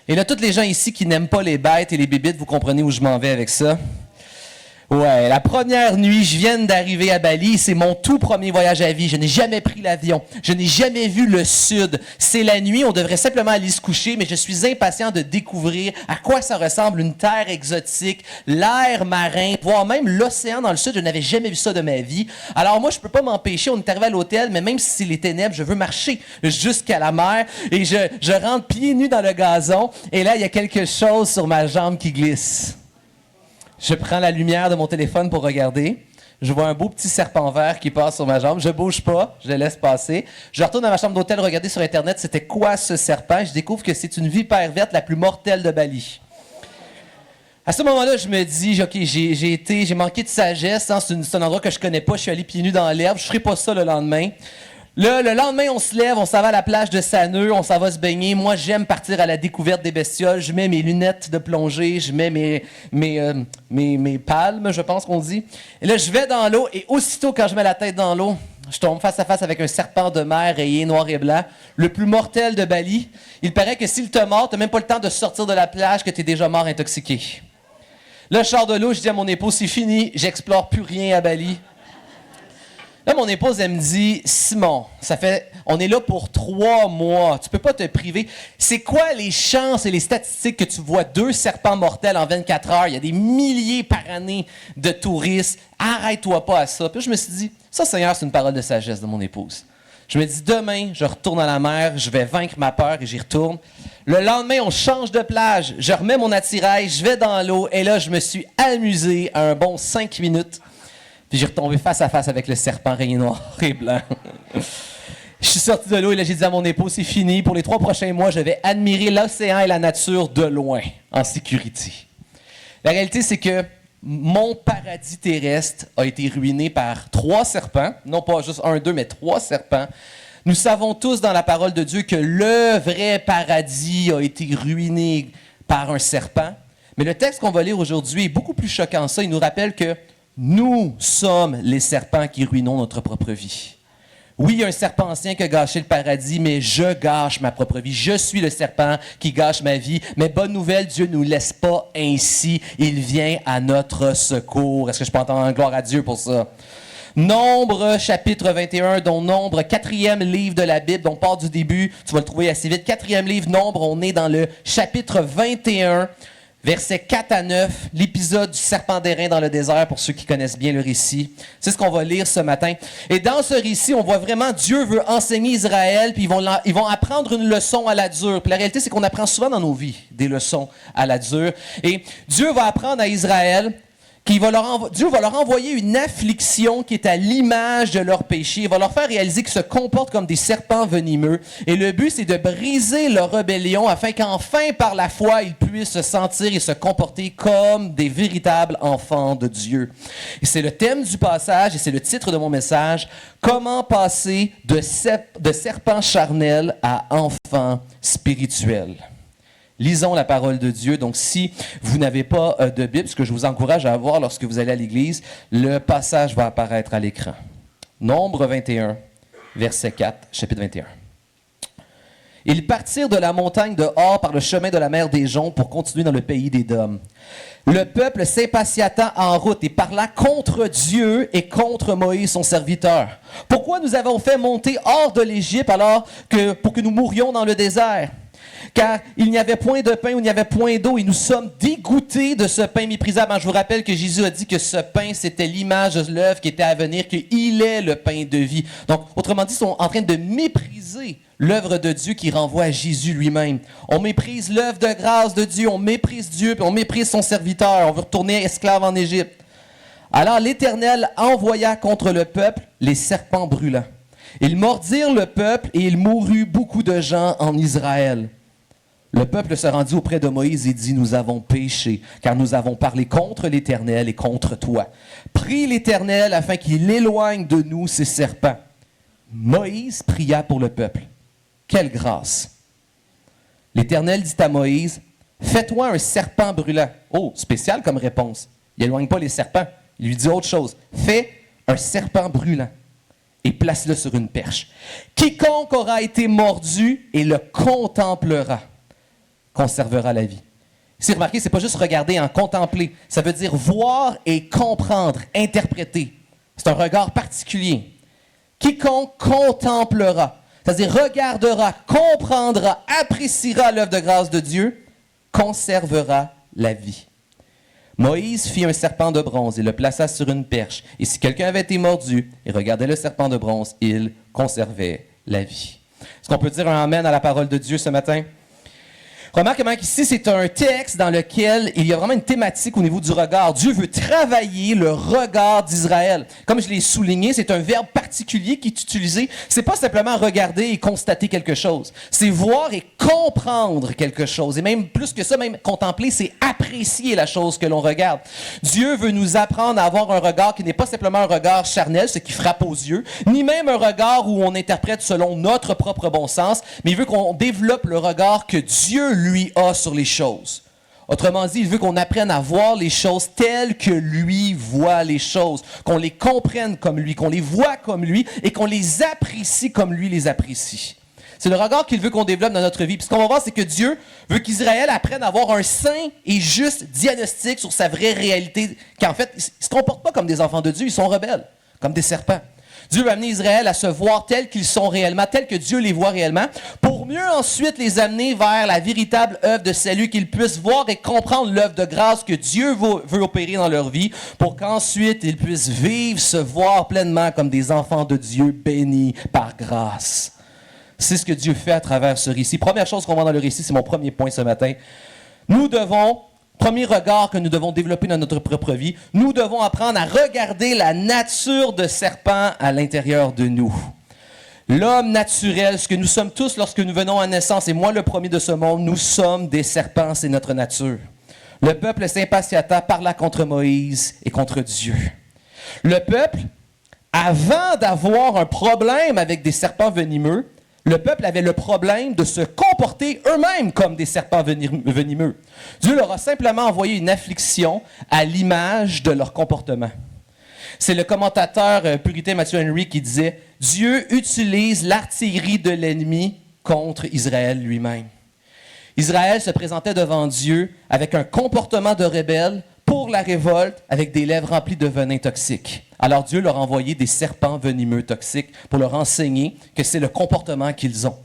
Et là, toutes les gens ici qui n'aiment pas les bêtes et les bébites, vous comprenez où je m'en vais avec ça? Ouais, la première nuit, je viens d'arriver à Bali, c'est mon tout premier voyage à vie. Je n'ai jamais pris l'avion, je n'ai jamais vu le sud. C'est la nuit, on devrait simplement aller se coucher, mais je suis impatient de découvrir à quoi ça ressemble une terre exotique, l'air marin, voire même l'océan dans le sud. Je n'avais jamais vu ça de ma vie. Alors moi, je peux pas m'empêcher, on est arrivé à l'hôtel, mais même si c'est les ténèbres, je veux marcher jusqu'à la mer et je rentre pieds nus dans le gazon et là, il y a quelque chose sur ma jambe qui glisse. Je prends la lumière de mon téléphone pour regarder. Je vois un beau petit serpent vert qui passe sur ma jambe. Je bouge pas, je le laisse passer. Je retourne dans ma chambre d'hôtel regarder sur Internet c'était quoi ce serpent. Je découvre que c'est une vipère verte la plus mortelle de Bali. À ce moment-là, je me dis, OK, j'ai manqué de sagesse. Hein, c'est un endroit que je connais pas. Je suis allé pieds nus dans l'herbe. Je ferai pas ça le lendemain. Là, le lendemain, on se lève, on s'en va à la plage de Saneux, on s'en va se baigner. Moi, j'aime partir à la découverte des bestioles. Je mets mes lunettes de plongée, je mets mes palmes, je pense qu'on dit. Et là, je vais dans l'eau et aussitôt, quand je mets la tête dans l'eau, je tombe face à face avec un serpent de mer rayé noir et blanc, le plus mortel de Bali. Il paraît que s'il te mord, t'as même pas le temps de sortir de la plage que t'es déjà mort intoxiqué. Là, je sors de l'eau, je dis à mon épouse, c'est fini, j'explore plus rien à Bali. Là, mon épouse, elle me dit, Simon, on est là pour 3 mois, tu peux pas te priver. C'est quoi les chances et les statistiques que tu vois 2 serpents mortels en 24 heures? Il y a des milliers par année de touristes. Arrête-toi pas à ça. Puis je me suis dit, ça, Seigneur, c'est une parole de sagesse de mon épouse. Je me dis, demain, je retourne à la mer, je vais vaincre ma peur et j'y retourne. Le lendemain, on change de plage, je remets mon attirail, je vais dans l'eau et là, je me suis amusé à un bon 5 minutes. Puis j'ai retombé face à face avec le serpent rayé noir et blanc. Je suis sorti de l'eau et là, j'ai dit à mon épouse, c'est fini. Pour les 3 prochains mois, je vais admirer l'océan et la nature de loin, en sécurité. La réalité, c'est que mon paradis terrestre a été ruiné par 3 serpents. Non pas juste 1, 2, mais 3 serpents. Nous savons tous dans la parole de Dieu que le vrai paradis a été ruiné par un serpent. Mais le texte qu'on va lire aujourd'hui est beaucoup plus choquant que ça. Il nous rappelle que nous sommes les serpents qui ruinons notre propre vie. Oui, il y a un serpent ancien qui a gâché le paradis, mais je gâche ma propre vie. Je suis le serpent qui gâche ma vie. Mais bonne nouvelle, Dieu ne nous laisse pas ainsi. Il vient à notre secours. Est-ce que je peux entendre gloire à Dieu pour ça? Nombre, chapitre 21, dont Nombre, 4e livre de la Bible. On part du début, tu vas le trouver assez vite. 4e livre, Nombre, on est dans le chapitre 21. Versets 4 à 9, l'épisode du serpent d'airain dans le désert, pour ceux qui connaissent bien le récit. C'est ce qu'on va lire ce matin. Et dans ce récit, on voit vraiment Dieu veut enseigner Israël, puis ils vont apprendre une leçon à la dure. Puis la réalité, c'est qu'on apprend souvent dans nos vies des leçons à la dure. Et Dieu va apprendre à Israël Dieu va leur envoyer une affliction qui est à l'image de leur péché. Il va leur faire réaliser qu'ils se comportent comme des serpents venimeux. Et le but, c'est de briser leur rébellion afin qu'enfin, par la foi, ils puissent se sentir et se comporter comme des véritables enfants de Dieu. Et c'est le thème du passage et c'est le titre de mon message. Comment passer de serpent charnel à enfant spirituel? Lisons la parole de Dieu. Donc, si vous n'avez pas de Bible, ce que je vous encourage à avoir lorsque vous allez à l'église, le passage va apparaître à l'écran. Nombre 21, verset 4, chapitre 21. Ils partirent de la montagne de Hor par le chemin de la mer des Joncs pour continuer dans le pays d'Édom. Le peuple s'impatienta en route et parla contre Dieu et contre Moïse, son serviteur. Pourquoi nous avons fait monter hors de l'Égypte pour que nous mourions dans le désert? Car il n'y avait point de pain, il n'y avait point d'eau, et nous sommes dégoûtés de ce pain méprisable. Je vous rappelle que Jésus a dit que ce pain, c'était l'image de l'œuvre qui était à venir, qu'il est le pain de vie. Donc, autrement dit, ils sont en train de mépriser l'œuvre de Dieu qui renvoie à Jésus lui-même. On méprise l'œuvre de grâce de Dieu, on méprise Dieu, puis on méprise son serviteur. On veut retourner esclave en Égypte. Alors l'Éternel envoya contre le peuple les serpents brûlants. Ils mordirent le peuple et il mourut beaucoup de gens en Israël. Le peuple se rendit auprès de Moïse et dit, nous avons péché, car nous avons parlé contre l'Éternel et contre toi. Prie l'Éternel afin qu'il éloigne de nous ces serpents. Moïse pria pour le peuple. Quelle grâce! L'Éternel dit à Moïse, fais-toi un serpent brûlant. Oh, spécial comme réponse. Il n'éloigne pas les serpents. Il lui dit autre chose. Fais un serpent brûlant et place-le sur une perche. Quiconque aura été mordu et le contemplera. conservera la vie. Si remarquez, c'est pas juste regarder, contempler. Ça veut dire voir et comprendre, interpréter. C'est un regard particulier. Quiconque contemplera, c'est-à-dire regardera, comprendra, appréciera l'œuvre de grâce de Dieu, conservera la vie. Moïse fit un serpent de bronze et le plaça sur une perche. Et si quelqu'un avait été mordu et regardait le serpent de bronze, il conservait la vie. Est-ce qu'on peut dire un amen à la parole de Dieu ce matin? Remarque comment ici, c'est un texte dans lequel il y a vraiment une thématique au niveau du regard. Dieu veut travailler le regard d'Israël. Comme je l'ai souligné, c'est un verbe particulier qui est utilisé. C'est pas simplement regarder et constater quelque chose. C'est voir et comprendre quelque chose. Et même plus que ça, même contempler, c'est apprécier la chose que l'on regarde. Dieu veut nous apprendre à avoir un regard qui n'est pas simplement un regard charnel, ce qui frappe aux yeux, ni même un regard où on interprète selon notre propre bon sens, mais il veut qu'on développe le regard que Dieu lui a sur les choses. Autrement dit, il veut qu'on apprenne à voir les choses telles que lui voit les choses, qu'on les comprenne comme lui, qu'on les voit comme lui et qu'on les apprécie comme lui les apprécie. C'est le regard qu'il veut qu'on développe dans notre vie. Puis ce qu'on va voir, c'est que Dieu veut qu'Israël apprenne à avoir un sain et juste diagnostic sur sa vraie réalité, qu'en fait, ils ne se comportent pas comme des enfants de Dieu, ils sont rebelles, comme des serpents. Dieu veut amener Israël à se voir tels qu'ils sont réellement, tels que Dieu les voit réellement, pour mieux ensuite les amener vers la véritable œuvre de salut, qu'ils puissent voir et comprendre l'œuvre de grâce que Dieu veut opérer dans leur vie, pour qu'ensuite ils puissent vivre, se voir pleinement comme des enfants de Dieu bénis par grâce. C'est ce que Dieu fait à travers ce récit. Première chose qu'on voit dans le récit, c'est mon premier point ce matin. Premier regard que nous devons développer dans notre propre vie, nous devons apprendre à regarder la nature de serpent à l'intérieur de nous. L'homme naturel, ce que nous sommes tous lorsque nous venons à naissance, et moi le premier de ce monde, nous sommes des serpents, c'est notre nature. Le peuple s'impatienta, parla contre Moïse et contre Dieu. Le peuple, avant d'avoir un problème avec des serpents venimeux, le peuple avait le problème de se comporter eux-mêmes comme des serpents venimeux. Dieu leur a simplement envoyé une affliction à l'image de leur comportement. C'est le commentateur puritain Matthew Henry qui disait « Dieu utilise l'artillerie de l'ennemi contre Israël lui-même. » Israël se présentait devant Dieu avec un comportement de rebelle pour la révolte, avec des lèvres remplies de venin toxique. Alors Dieu leur a envoyé des serpents venimeux toxiques pour leur enseigner que c'est le comportement qu'ils ont.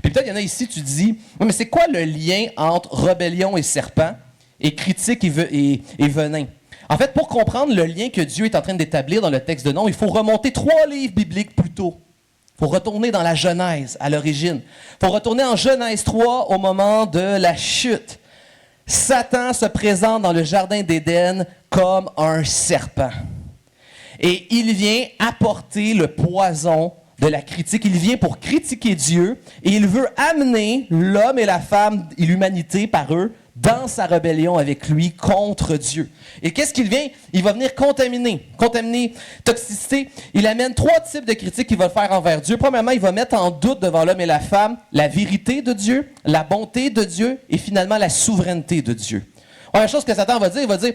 Puis peut-être il y en a ici, tu te dis, oui, mais c'est quoi le lien entre rébellion et serpent, et critique et venin? En fait, pour comprendre le lien que Dieu est en train d'établir dans le texte de Nom, il faut remonter 3 livres bibliques plus tôt. Il faut retourner dans la Genèse, à l'origine. Il faut retourner en Genèse 3 au moment de la chute. Satan se présente dans le jardin d'Éden comme un serpent. Et il vient apporter le poison de la critique. Il vient pour critiquer Dieu et il veut amener l'homme et la femme et l'humanité par eux dans sa rébellion avec lui contre Dieu. Et qu'est-ce qu'il vient? Il va venir contaminer, toxicité. Il amène 3 types de critiques qu'il va faire envers Dieu. Premièrement, il va mettre en doute devant l'homme et la femme la vérité de Dieu, la bonté de Dieu et finalement la souveraineté de Dieu. Première chose que Satan va dire, il va dire,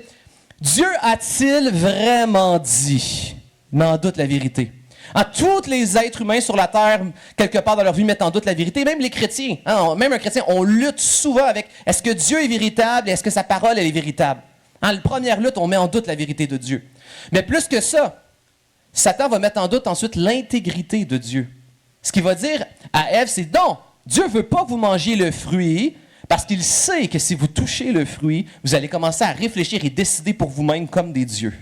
Dieu a-t-il vraiment dit? Il met en doute la vérité. Tous les êtres humains sur la terre, quelque part dans leur vie, mettent en doute la vérité. Même les chrétiens, même un chrétien, on lutte souvent avec est-ce que Dieu est véritable et est-ce que sa parole elle est véritable? La première lutte, on met en doute la vérité de Dieu. Mais plus que ça, Satan va mettre en doute ensuite l'intégrité de Dieu. Ce qu'il va dire à Ève, c'est non, Dieu ne veut pas que vous mangiez le fruit parce qu'il sait que si vous touchez le fruit, vous allez commencer à réfléchir et décider pour vous-même comme des dieux.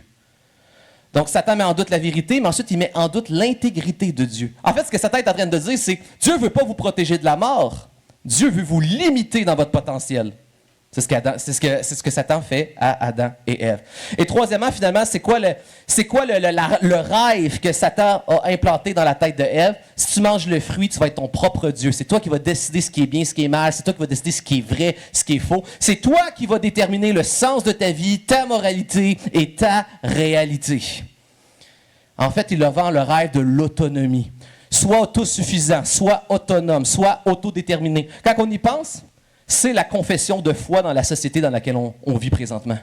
Donc, Satan met en doute la vérité, mais ensuite, il met en doute l'intégrité de Dieu. En fait, ce que Satan est en train de dire, c'est Dieu ne veut pas vous protéger de la mort. Dieu veut vous limiter dans votre potentiel. C'est ce que Satan fait à Adam et Ève. Et troisièmement, finalement, c'est quoi le rêve que Satan a implanté dans la tête de Ève? Si tu manges le fruit, tu vas être ton propre Dieu. C'est toi qui vas décider ce qui est bien, ce qui est mal. C'est toi qui vas décider ce qui est vrai, ce qui est faux. C'est toi qui vas déterminer le sens de ta vie, ta moralité et ta réalité. En fait, il leur vend le rêve de l'autonomie. Soit autosuffisant, soit autonome, soit autodéterminé. Quand on y pense, c'est la confession de foi dans la société dans laquelle on vit présentement.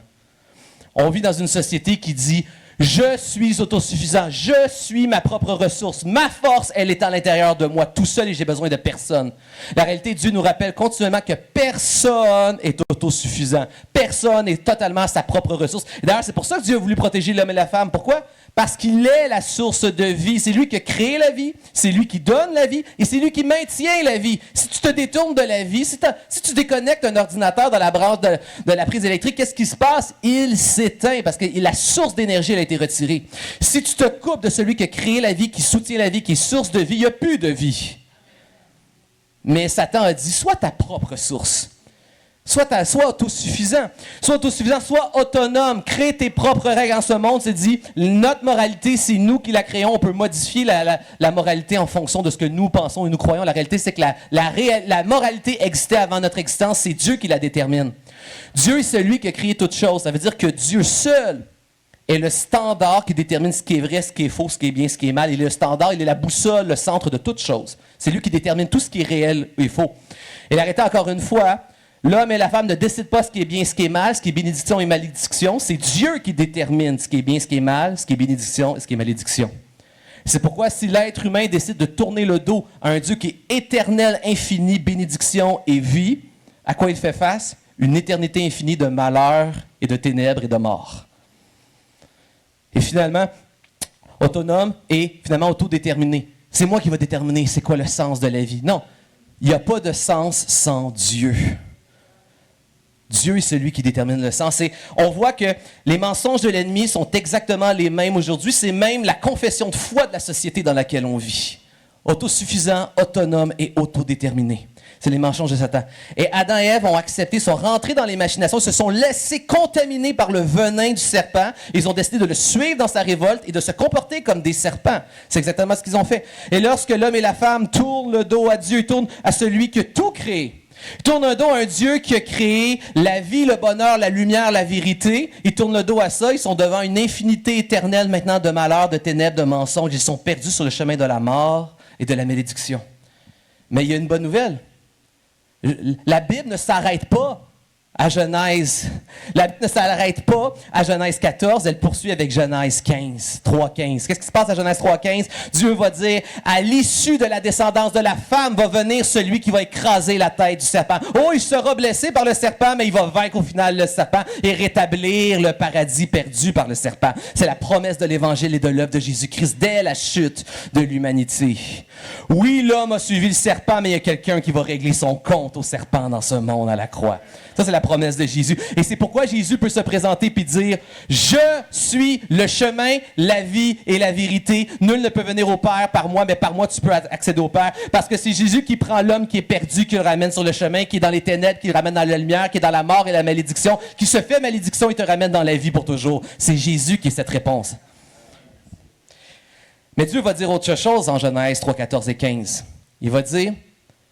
On vit dans une société qui dit Je suis autosuffisant. Je suis ma propre ressource. Ma force, elle est à l'intérieur de moi, tout seul et j'ai besoin de personne. La réalité, Dieu nous rappelle continuellement que personne est autosuffisant. Personne est totalement sa propre ressource. Et d'ailleurs, c'est pour ça que Dieu a voulu protéger l'homme et la femme. Pourquoi? Parce qu'il est la source de vie. C'est lui qui a créé la vie, c'est lui qui donne la vie et c'est lui qui maintient la vie. Si tu te détournes de la vie, si tu déconnectes un ordinateur dans la branche de la prise électrique, qu'est-ce qui se passe? Il s'éteint parce que la source d'énergie elle a été retirée. Si tu te coupes de celui qui a créé la vie, qui soutient la vie, qui est source de vie, il n'y a plus de vie. Mais Satan a dit, sois ta propre source. Sois autosuffisant. Sois autosuffisant, sois autonome. Crée tes propres règles en ce monde. C'est dit, notre moralité, c'est nous qui la créons. On peut modifier la moralité en fonction de ce que nous pensons et nous croyons. La réalité, c'est que la moralité existait avant notre existence. C'est Dieu qui la détermine. Dieu est celui qui a créé toutes choses. Ça veut dire que Dieu seul est le standard qui détermine ce qui est vrai, ce qui est faux, ce qui est bien, ce qui est mal. Il est le standard, il est la boussole, le centre de toutes choses. C'est lui qui détermine tout ce qui est réel et faux. Et la réalité, encore une fois, l'homme et la femme ne décident pas ce qui est bien, ce qui est mal, ce qui est bénédiction et malédiction. C'est Dieu qui détermine ce qui est bien, ce qui est mal, ce qui est bénédiction et ce qui est malédiction. C'est pourquoi si l'être humain décide de tourner le dos à un Dieu qui est éternel, infini, bénédiction et vie, à quoi il fait face? Une éternité infinie de malheur et de ténèbres et de mort. Et finalement, autonome et finalement autodéterminé. C'est moi qui vais déterminer c'est quoi le sens de la vie. Non, il n'y a pas de sens sans Dieu. Dieu est celui qui détermine le sens. Et on voit que les mensonges de l'ennemi sont exactement les mêmes aujourd'hui. C'est même la confession de foi de la société dans laquelle on vit. Autosuffisant, autonome et autodéterminé. C'est les mensonges de Satan. Et Adam et Ève ont accepté, sont rentrés dans les machinations, se sont laissés contaminer par le venin du serpent. Ils ont décidé de le suivre dans sa révolte et de se comporter comme des serpents. C'est exactement ce qu'ils ont fait. Et lorsque l'homme et la femme tournent le dos à Dieu, tournent à celui qui a tout créé, ils tournent le dos à un Dieu qui a créé la vie, le bonheur, la lumière, la vérité. Ils tournent le dos à ça. Ils sont devant une infinité éternelle maintenant de malheur, de ténèbres, de mensonges. Ils sont perdus sur le chemin de la mort et de la malédiction. Mais il y a une bonne nouvelle. La Bible ne s'arrête pas à Genèse. La Bible ne s'arrête pas à Genèse 14, elle poursuit avec Genèse 15, 3.15. Qu'est-ce qui se passe à Genèse 3.15? Dieu va dire, à l'issue de la descendance de la femme va venir celui qui va écraser la tête du serpent. Oh, il sera blessé par le serpent, mais il va vaincre au final le serpent et rétablir le paradis perdu par le serpent. C'est la promesse de l'Évangile et de l'œuvre de Jésus-Christ dès la chute de l'humanité. Oui, l'homme a suivi le serpent, mais il y a quelqu'un qui va régler son compte au serpent dans ce monde à la croix. Ça, c'est la promesse de Jésus. Et c'est pourquoi Jésus peut se présenter et dire « Je suis le chemin, la vie et la vérité. Nul ne peut venir au Père par moi, mais par moi, tu peux accéder au Père. » Parce que c'est Jésus qui prend l'homme qui est perdu, qui le ramène sur le chemin, qui est dans les ténèbres, qui le ramène dans la lumière, qui est dans la mort et la malédiction, qui se fait malédiction et te ramène dans la vie pour toujours. C'est Jésus qui est cette réponse. Mais Dieu va dire autre chose en Genèse 3, 14 et 15. Il va dire,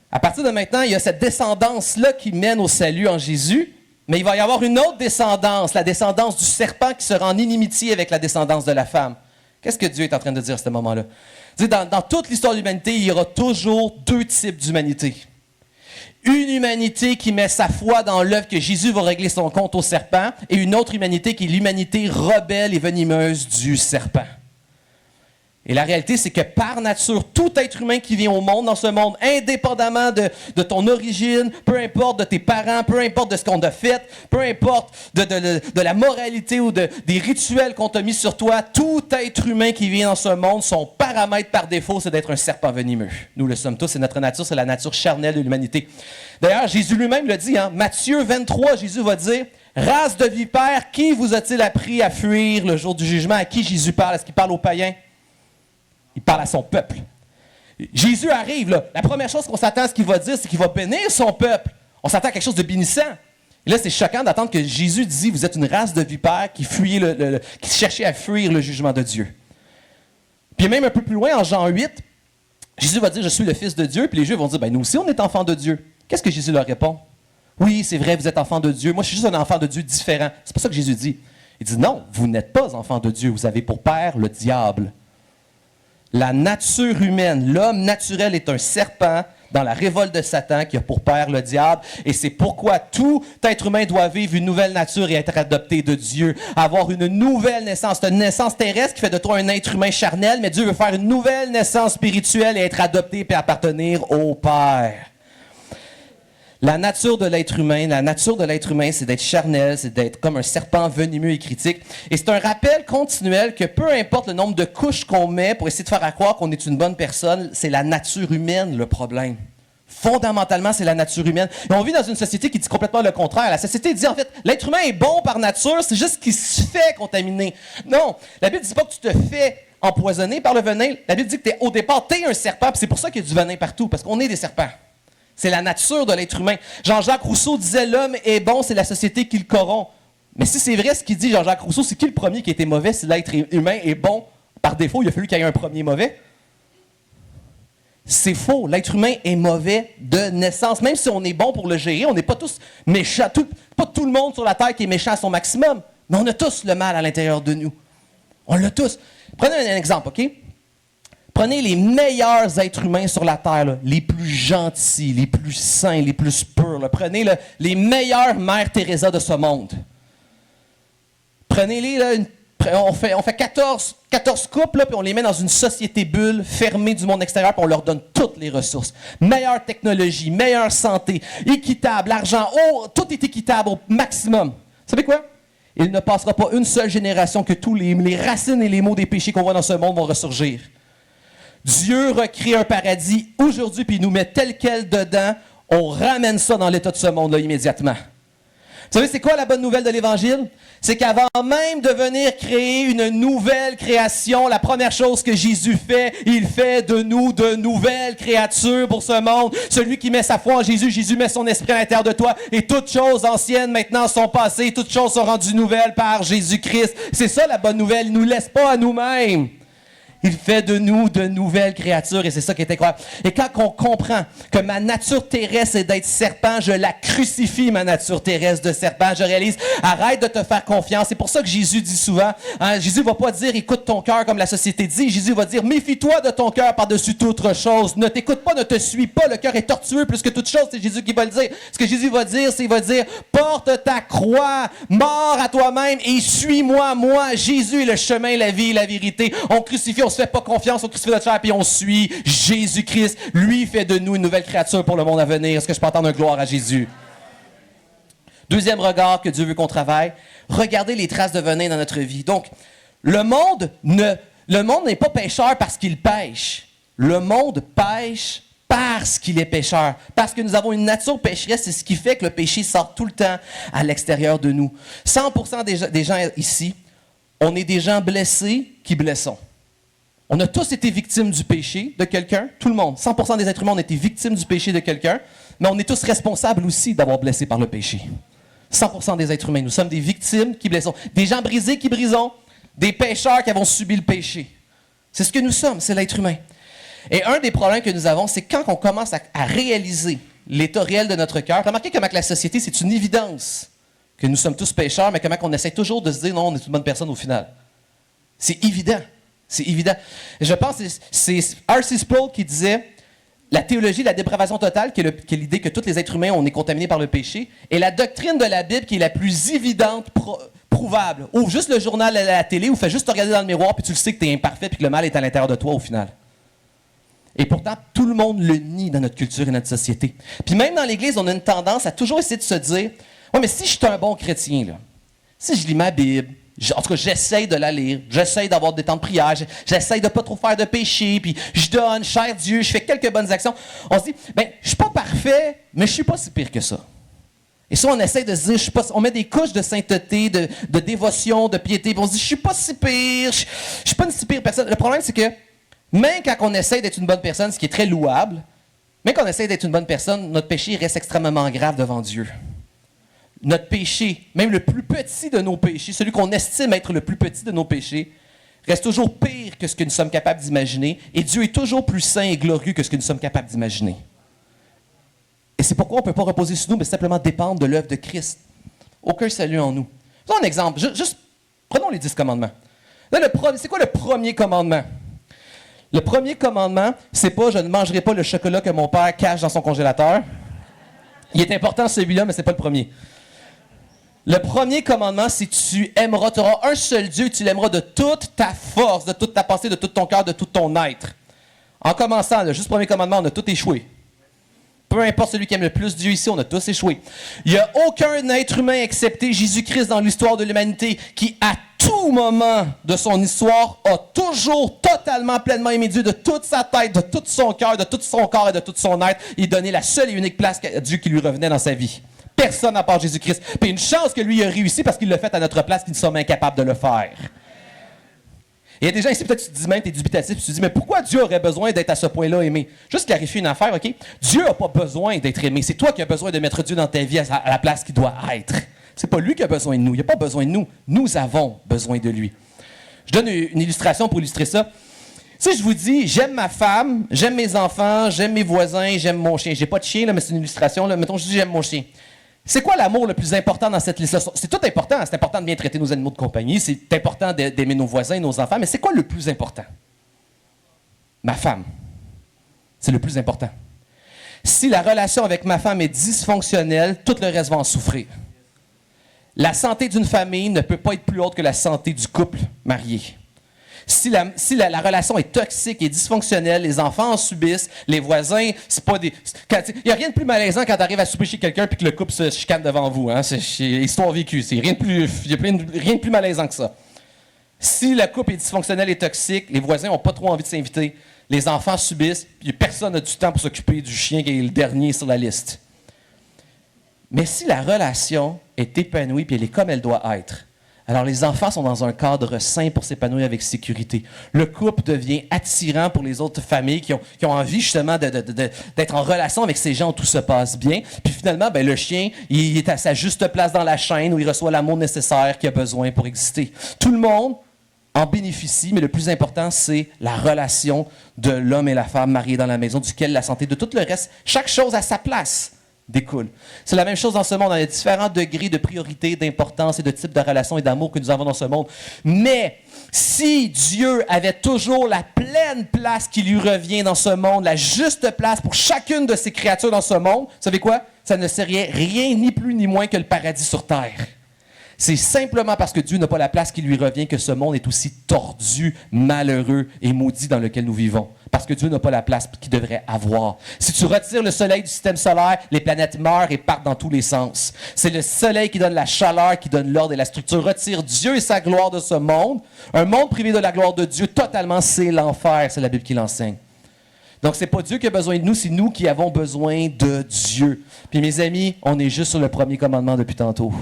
à partir de maintenant, il y a cette descendance-là qui mène au salut en Jésus, mais il va y avoir une autre descendance, la descendance du serpent qui sera en inimitié avec la descendance de la femme. Qu'est-ce que Dieu est en train de dire à ce moment-là? Dans toute l'histoire de l'humanité, il y aura toujours deux types d'humanité. Une humanité qui met sa foi dans l'œuvre que Jésus va régler son compte au serpent, et une autre humanité qui est l'humanité rebelle et venimeuse du serpent. Et la réalité, c'est que par nature, tout être humain qui vient au monde, dans ce monde, indépendamment de ton origine, peu importe de tes parents, peu importe de ce qu'on t'a fait, peu importe de la moralité ou des rituels qu'on t'a mis sur toi, tout être humain qui vient dans ce monde, son paramètre par défaut, c'est d'être un serpent venimeux. Nous le sommes tous, c'est notre nature, c'est la nature charnelle de l'humanité. D'ailleurs, Jésus lui-même le dit, Matthieu 23, Jésus va dire, « Race de vipères, qui vous a-t-il appris à fuir le jour du jugement? » À qui Jésus parle? Est-ce qu'il parle aux païens? Il parle à son peuple. Jésus arrive, là. La première chose qu'on s'attend à ce qu'il va dire, c'est qu'il va bénir son peuple. On s'attend à quelque chose de bénissant. Et là, c'est choquant d'attendre que Jésus dit, vous êtes une race de vipères qui cherchez à fuir le jugement de Dieu. Puis même un peu plus loin, en Jean 8, Jésus va dire, je suis le Fils de Dieu. Puis les Juifs vont dire, nous aussi, on est enfants de Dieu. Qu'est-ce que Jésus leur répond? Oui, c'est vrai, vous êtes enfants de Dieu. Moi, je suis juste un enfant de Dieu différent. C'est pas ça que Jésus dit. Il dit, non, vous n'êtes pas enfants de Dieu. Vous avez pour père le diable. La nature humaine, l'homme naturel est un serpent dans la révolte de Satan qui a pour père le diable. Et c'est pourquoi tout être humain doit vivre une nouvelle nature et être adopté de Dieu. Avoir une nouvelle naissance. C'est une naissance terrestre qui fait de toi un être humain charnel, mais Dieu veut faire une nouvelle naissance spirituelle et être adopté et appartenir au Père. La nature de l'être humain, c'est d'être charnel, c'est d'être comme un serpent venimeux et critique. Et c'est un rappel continuel que peu importe le nombre de couches qu'on met pour essayer de faire croire qu'on est une bonne personne, c'est la nature humaine le problème. Fondamentalement, c'est la nature humaine. Et on vit dans une société qui dit complètement le contraire. La société dit en fait, l'être humain est bon par nature, c'est juste qu'il se fait contaminer. Non, la Bible ne dit pas que tu te fais empoisonner par le venin. La Bible dit que au départ, tu es un serpent, puis c'est pour ça qu'il y a du venin partout, parce qu'on est des serpents. C'est la nature de l'être humain. Jean-Jacques Rousseau disait « L'homme est bon, c'est la société qui le corrompt ». Mais si c'est vrai ce qu'il dit, Jean-Jacques Rousseau, c'est qui le premier qui était mauvais si l'être humain est bon? Par défaut, il a fallu qu'il y ait un premier mauvais. C'est faux. L'être humain est mauvais de naissance. Même si on est bon pour le gérer, on n'est pas tous méchants. Pas tout le monde sur la terre qui est méchant à son maximum. Mais on a tous le mal à l'intérieur de nous. On l'a tous. Prenez un exemple, OK? Prenez les meilleurs êtres humains sur la terre, là, les plus gentils, les plus saints, les plus purs. Là. Prenez là, les meilleures Mères Teresa de ce monde. Prenez-les, là, on fait 14 couples, là, puis on les met dans une société bulle, fermée du monde extérieur, puis on leur donne toutes les ressources. Meilleure technologie, meilleure santé, équitable, argent, tout est équitable au maximum. Vous savez quoi? Il ne passera pas une seule génération que tous les racines et les maux des péchés qu'on voit dans ce monde vont ressurgir. Dieu recrée un paradis aujourd'hui, puis il nous met tel quel dedans. On ramène ça dans l'état de ce monde-là immédiatement. Vous savez, c'est quoi la bonne nouvelle de l'Évangile? C'est qu'avant même de venir créer une nouvelle création, la première chose que Jésus fait, il fait de nous de nouvelles créatures pour ce monde. Celui qui met sa foi en Jésus, Jésus met son esprit à l'intérieur de toi, et toutes choses anciennes maintenant sont passées, toutes choses sont rendues nouvelles par Jésus-Christ. C'est ça la bonne nouvelle, il ne nous laisse pas à nous-mêmes. Il fait de nous de nouvelles créatures et c'est ça qui est incroyable. Et quand on comprend que ma nature terrestre est d'être serpent, je la crucifie, ma nature terrestre de serpent. Je réalise, arrête de te faire confiance. C'est pour ça que Jésus dit souvent, Jésus ne va pas dire écoute ton cœur comme la société dit. Jésus va dire méfie-toi de ton cœur par-dessus toute autre chose. Ne t'écoute pas, ne te suis pas. Le cœur est tortueux plus que toute chose. C'est Jésus qui va le dire. Ce que Jésus va dire, c'est il va dire porte ta croix, mors à toi-même et suis-moi. Moi, Jésus est le chemin, la vie et la vérité. On crucifie, on se fait pas confiance, on crucifie notre chair puis on suit Jésus-Christ. Lui fait de nous une nouvelle créature pour le monde à venir. Est-ce que je peux entendre un gloire à Jésus? Deuxième regard que Dieu veut qu'on travaille, regardez les traces de venin dans notre vie. Donc, le monde n'est pas pécheur parce qu'il pêche. Le monde pêche parce qu'il est pécheur. Parce que nous avons une nature pécheresse, c'est ce qui fait que le péché sort tout le temps à l'extérieur de nous. 100% des gens ici, on est des gens blessés qui blessons. On a tous été victimes du péché de quelqu'un, tout le monde. 100% des êtres humains ont été victimes du péché de quelqu'un, mais on est tous responsables aussi d'avoir blessé par le péché. 100% des êtres humains, nous sommes des victimes qui blessons. Des gens brisés qui brisons, des pécheurs qui avons subi le péché. C'est ce que nous sommes, c'est l'être humain. Et un des problèmes que nous avons, c'est quand on commence à réaliser l'état réel de notre cœur. Remarquez comment que la société, c'est une évidence que nous sommes tous pécheurs, mais comment on essaie toujours de se dire non, on est une bonne personne au final. C'est évident. C'est évident. Je pense que c'est R.C. Sproul qui disait la théologie de la dépravation totale, qui est l'idée que tous les êtres humains, on est contaminés par le péché, et la doctrine de la Bible qui est la plus évidente, prouvable. Ouvre juste le journal à la télé ou fais juste te regarder dans le miroir puis tu le sais que tu es imparfait puis que le mal est à l'intérieur de toi au final. Et pourtant, tout le monde le nie dans notre culture et notre société. Puis même dans l'Église, on a une tendance à toujours essayer de se dire « Ouais, mais si je suis un bon chrétien, là, si je lis ma Bible, en tout cas, j'essaye de la lire, j'essaye d'avoir des temps de prière, j'essaye de ne pas trop faire de péché, puis je donne, cher Dieu, je fais quelques bonnes actions. » On se dit « Ben, je suis pas parfait, mais je suis pas si pire que ça. » Et ça, on essaie de se dire, on met des couches de sainteté, de dévotion, de piété, puis on se dit « Je suis pas si pire, je suis pas une si pire personne. » Le problème, c'est que même quand on essaie d'être une bonne personne, ce qui est très louable, même quand on essaie d'être une bonne personne, notre péché reste extrêmement grave devant Dieu. Notre péché, même le plus petit de nos péchés, celui qu'on estime être le plus petit de nos péchés, reste toujours pire que ce que nous sommes capables d'imaginer, et Dieu est toujours plus saint et glorieux que ce que nous sommes capables d'imaginer. Et c'est pourquoi on ne peut pas reposer sur nous, mais simplement dépendre de l'œuvre de Christ. Aucun salut en nous. Faisons un exemple. Juste prenons les 10 commandements. Là, c'est quoi le premier commandement? Le premier commandement, c'est pas « je ne mangerai pas le chocolat que mon père cache dans son congélateur ». Il est important celui-là, mais c'est pas le premier. Le premier commandement, c'est tu aimeras, tu auras un seul Dieu, tu l'aimeras de toute ta force, de toute ta pensée, de tout ton cœur, de tout ton être. En commençant, là, juste le premier commandement, on a tout échoué. Peu importe celui qui aime le plus Dieu ici, on a tous échoué. Il n'y a aucun être humain excepté Jésus-Christ dans l'histoire de l'humanité qui, à tout moment de son histoire, a toujours totalement, pleinement aimé Dieu de toute sa tête, de tout son cœur, de tout son corps et de tout son être, et donné la seule et unique place à Dieu qui lui revenait dans sa vie. Personne à part Jésus-Christ. Puis une chance que lui a réussi parce qu'il l'a fait à notre place, qu'ils sommes incapables de le faire. Il y a des gens ici, peut-être tu te dis même, tu es dubitatif, tu te dis, mais pourquoi Dieu aurait besoin d'être à ce point-là aimé? Juste clarifier une affaire, OK? Dieu n'a pas besoin d'être aimé. C'est toi qui as besoin de mettre Dieu dans ta vie à la place qu'il doit être. C'est pas lui qui a besoin de nous. Il n'a pas besoin de nous. Nous avons besoin de lui. Je donne une illustration pour illustrer ça. Si je vous dis, j'aime ma femme, j'aime mes enfants, j'aime mes voisins, j'aime mon chien. J'ai pas de chien, là, mais c'est une illustration. Là. Mettons, je dis, j'aime mon chien. C'est quoi l'amour le plus important dans cette liste? C'est tout important. C'est important de bien traiter nos animaux de compagnie. C'est important d'aimer nos voisins et nos enfants. Mais c'est quoi le plus important? Ma femme. C'est le plus important. Si la relation avec ma femme est dysfonctionnelle, tout le reste va en souffrir. La santé d'une famille ne peut pas être plus haute que la santé du couple marié. Si la relation est toxique et dysfonctionnelle, les enfants en subissent, les voisins, c'est pas des... Il n'y a rien de plus malaisant quand tu arrives à souper chez quelqu'un et que le couple se chicane devant vous. Hein? C'est histoire vécue. Il n'y a rien de plus malaisant que ça. Si le couple est dysfonctionnel et toxique, les voisins n'ont pas trop envie de s'inviter, les enfants subissent, puis personne n'a du temps pour s'occuper du chien qui est le dernier sur la liste. Mais si la relation est épanouie et elle est comme elle doit être, alors les enfants sont dans un cadre sain pour s'épanouir avec sécurité. Le couple devient attirant pour les autres familles qui ont envie justement d'être en relation avec ces gens où tout se passe bien. Puis finalement, ben, le chien, il est à sa juste place dans la chaîne où il reçoit l'amour nécessaire qu'il a besoin pour exister. Tout le monde en bénéficie, mais le plus important, c'est la relation de l'homme et la femme mariés dans la maison, duquel la santé de tout le reste, chaque chose à sa place, découle. C'est la même chose dans ce monde. On a différents degrés de priorité, d'importance et de type de relation et d'amour que nous avons dans ce monde. Mais si Dieu avait toujours la pleine place qui lui revient dans ce monde, la juste place pour chacune de ses créatures dans ce monde, vous savez quoi? Ça ne serait rien ni plus ni moins que le paradis sur terre. C'est simplement parce que Dieu n'a pas la place qui lui revient que ce monde est aussi tordu, malheureux et maudit dans lequel nous vivons. Parce que Dieu n'a pas la place qu'il devrait avoir. Si tu retires le soleil du système solaire, les planètes meurent et partent dans tous les sens. C'est le soleil qui donne la chaleur, qui donne l'ordre et la structure. Retire Dieu et sa gloire de ce monde. Un monde privé de la gloire de Dieu, totalement, c'est l'enfer. C'est la Bible qui l'enseigne. Donc, c'est pas Dieu qui a besoin de nous, c'est nous qui avons besoin de Dieu. Puis, mes amis, on est juste sur le premier commandement depuis tantôt.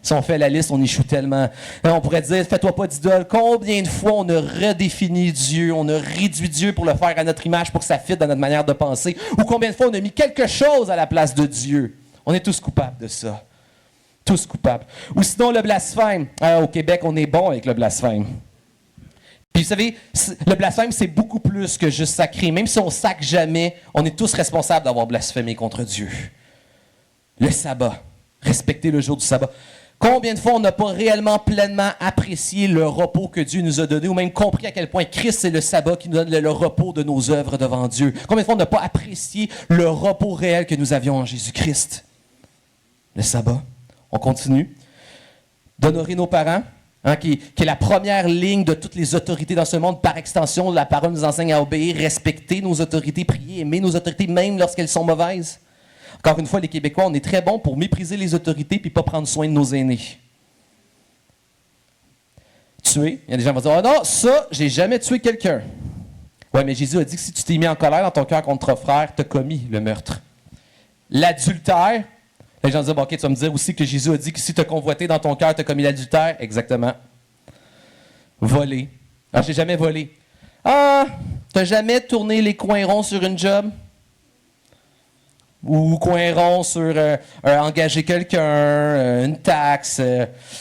Si on fait la liste, on échoue tellement. On pourrait dire, fais-toi pas d'idole. Combien de fois on a redéfini Dieu, on a réduit Dieu pour le faire à notre image, pour que ça fitte dans notre manière de penser. Ou combien de fois on a mis quelque chose à la place de Dieu. On est tous coupables de ça. Tous coupables. Ou sinon le blasphème. Au Québec, on est bon avec le blasphème. Puis vous savez, le blasphème, c'est beaucoup plus que juste sacrer. Même si on sacre jamais, on est tous responsables d'avoir blasphémé contre Dieu. Le sabbat. Respecter le jour du sabbat. Combien de fois on n'a pas réellement pleinement apprécié le repos que Dieu nous a donné ou même compris à quel point Christ c'est le sabbat qui nous donne le repos de nos œuvres devant Dieu. Combien de fois on n'a pas apprécié le repos réel que nous avions en Jésus-Christ. Le sabbat. On continue. D'honorer nos parents, qui est la première ligne de toutes les autorités dans ce monde. Par extension, la parole nous enseigne à obéir, respecter nos autorités, prier, aimer nos autorités même lorsqu'elles sont mauvaises. Encore une fois, les Québécois, on est très bons pour mépriser les autorités puis pas prendre soin de nos aînés. Tuer. Il y a des gens qui vont dire « Ah non, ça, j'ai jamais tué quelqu'un. » Oui, mais Jésus a dit que si tu t'es mis en colère dans ton cœur contre ton frère, tu as commis le meurtre. L'adultère. Les gens disent « OK, tu vas me dire aussi que Jésus a dit que si tu as convoité dans ton cœur, tu as commis l'adultère. » Exactement. Voler. Ah, j'ai jamais volé. Ah, tu n'as jamais tourné les coins ronds sur une job? Ou coin rond sur engager quelqu'un, une taxe,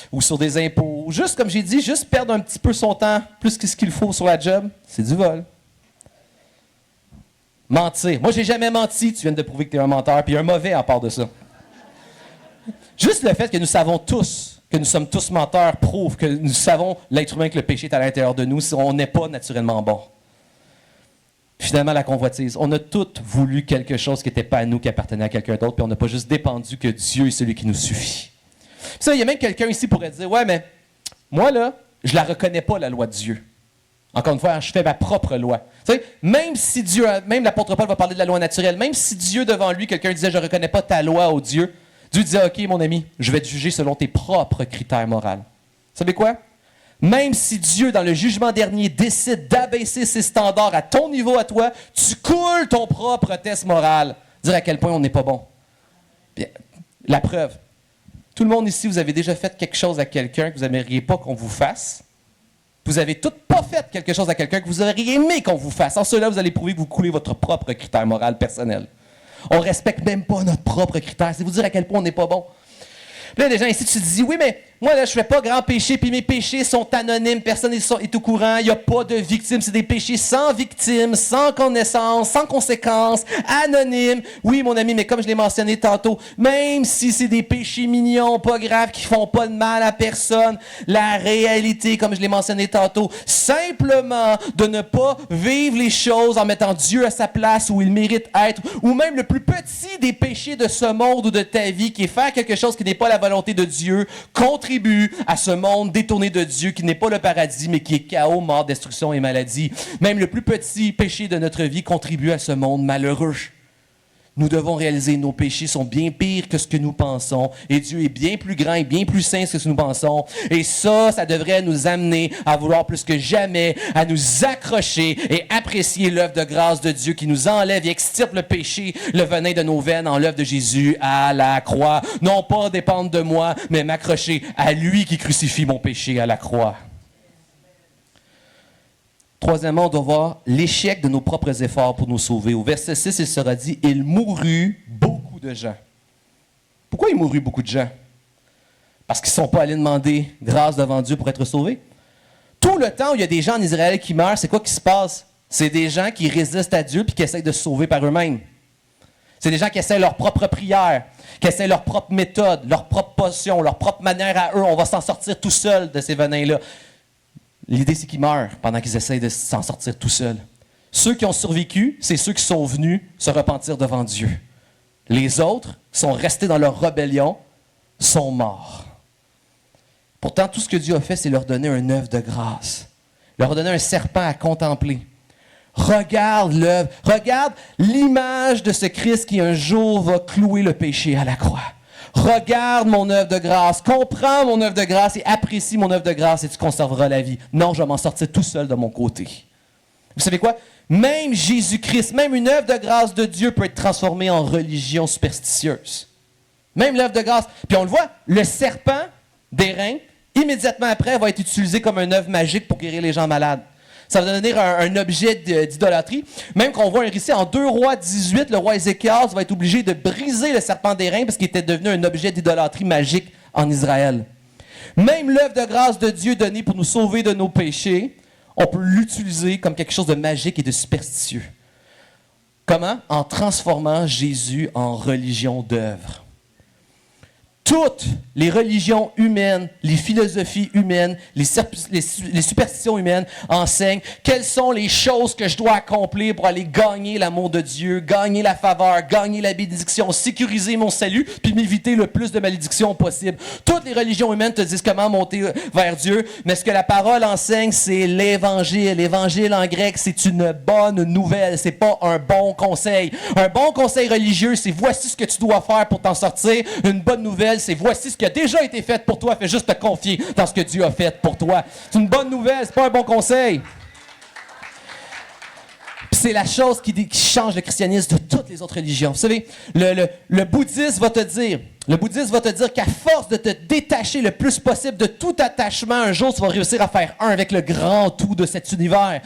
ou sur des impôts. Juste, comme j'ai dit, juste perdre un petit peu son temps, plus que ce qu'il faut sur la job, c'est du vol. Mentir. Moi, j'ai jamais menti. Tu viens de prouver que tu es un menteur, puis un mauvais à part de ça. Juste le fait que nous savons tous, que nous sommes tous menteurs, prouve que nous savons l'être humain que le péché est à l'intérieur de nous si on n'est pas naturellement bon. Finalement, la convoitise. On a tous voulu quelque chose qui n'était pas à nous, qui appartenait à quelqu'un d'autre, puis on n'a pas juste dépendu que Dieu est celui qui nous suffit. Puis ça, il y a même quelqu'un ici qui pourrait dire, ouais, mais moi, là, je la reconnais pas, la loi de Dieu. Encore une fois, je fais ma propre loi. Tu sais, même si Dieu, même l'apôtre Paul va parler de la loi naturelle, même si Dieu, devant lui, quelqu'un disait, je ne reconnais pas ta loi, ô Dieu, Dieu disait, OK, mon ami, je vais te juger selon tes propres critères moraux. Vous savez quoi? Même si Dieu, dans le jugement dernier, décide d'abaisser ses standards à ton niveau, à toi, tu coules ton propre test moral. Dire à quel point on n'est pas bon. Bien, la preuve. Tout le monde ici, vous avez déjà fait quelque chose à quelqu'un que vous n'aimeriez pas qu'on vous fasse. Vous avez toutes pas fait quelque chose à quelqu'un que vous auriez aimé qu'on vous fasse. En cela, vous allez prouver que vous coulez votre propre critère moral personnel. On ne respecte même pas notre propre critère. C'est vous dire à quel point on n'est pas bon. Puis là, des gens ici, tu te dis, oui, mais moi, là, je fais pas grand péché, puis mes péchés sont anonymes, personne n'est au courant, il n'y a pas de victimes, c'est des péchés sans victime, sans connaissance, sans conséquences, anonymes. Oui, mon ami, mais comme je l'ai mentionné tantôt, même si c'est des péchés mignons, pas graves, qui font pas de mal à personne, la réalité, comme je l'ai mentionné tantôt, simplement de ne pas vivre les choses en mettant Dieu à sa place où il mérite être, ou même le plus petit des péchés de ce monde ou de ta vie, qui est faire quelque chose qui n'est pas la volonté de Dieu, contribue à ce monde détourné de Dieu qui n'est pas le paradis, mais qui est chaos, mort, destruction et maladie. Même le plus petit péché de notre vie contribue à ce monde malheureux. Nous devons réaliser que nos péchés sont bien pires que ce que nous pensons. Et Dieu est bien plus grand et bien plus saint que ce que nous pensons. Et ça devrait nous amener à vouloir plus que jamais, à nous accrocher et apprécier l'œuvre de grâce de Dieu qui nous enlève et extirpe le péché, le venin de nos veines en l'œuvre de Jésus à la croix. Non pas dépendre de moi, mais m'accrocher à lui qui crucifie mon péché à la croix. Troisièmement, on doit voir l'échec de nos propres efforts pour nous sauver. Au verset 6, il sera dit « Il mourut beaucoup de gens ». Pourquoi il mourut beaucoup de gens? Parce qu'ils ne sont pas allés demander grâce devant Dieu pour être sauvés. Tout le temps où il y a des gens en Israël qui meurent, c'est quoi qui se passe? C'est des gens qui résistent à Dieu et qui essayent de se sauver par eux-mêmes. C'est des gens qui essaient leur propre prière, qui essaient leur propre méthode, leur propre potion, leur propre manière à eux. On va s'en sortir tout seul de ces venins-là. L'idée, c'est qu'ils meurent pendant qu'ils essayent de s'en sortir tout seuls. Ceux qui ont survécu, c'est ceux qui sont venus se repentir devant Dieu. Les autres sont restés dans leur rébellion, sont morts. Pourtant, tout ce que Dieu a fait, c'est leur donner un œuvre de grâce. Leur donner un serpent à contempler. Regarde l'œuvre, regarde l'image de ce Christ qui un jour va clouer le péché à la croix. Regarde mon œuvre de grâce, comprends mon œuvre de grâce et apprécie mon œuvre de grâce et tu conserveras la vie. Non, je vais m'en sortir tout seul de mon côté. Vous savez quoi? Même Jésus-Christ, même une œuvre de grâce de Dieu peut être transformée en religion superstitieuse. Même l'œuvre de grâce. Puis on le voit, le serpent d'airain, immédiatement après, va être utilisé comme une œuvre magique pour guérir les gens malades. Ça va devenir un objet d'idolâtrie. Même qu'on voit ici, en 2 Rois 18, le roi Ézéchias va être obligé de briser le serpent d'airain parce qu'il était devenu un objet d'idolâtrie magique en Israël. Même l'œuvre de grâce de Dieu donnée pour nous sauver de nos péchés, on peut l'utiliser comme quelque chose de magique et de superstitieux. Comment? En transformant Jésus en religion d'œuvre. Toutes les religions humaines, les philosophies humaines, les superstitions humaines enseignent quelles sont les choses que je dois accomplir pour aller gagner l'amour de Dieu, gagner la faveur, gagner la bénédiction, sécuriser mon salut, puis m'éviter le plus de malédictions possible. Toutes les religions humaines te disent comment monter vers Dieu, mais ce que la parole enseigne, c'est l'Évangile. L'Évangile en grec, c'est une bonne nouvelle, c'est pas un bon conseil. Un bon conseil religieux, c'est voici ce que tu dois faire pour t'en sortir. Une bonne nouvelle, c'est voici ce qui a déjà été fait pour toi, fais juste te confier dans ce que Dieu a fait pour toi. C'est une bonne nouvelle, c'est pas un bon conseil. Puis c'est la chose qui change le christianisme de toutes les autres religions. Vous savez, le bouddhisme va te dire, qu'à force de te détacher le plus possible de tout attachement, un jour, tu vas réussir à faire un avec le grand tout de cet univers.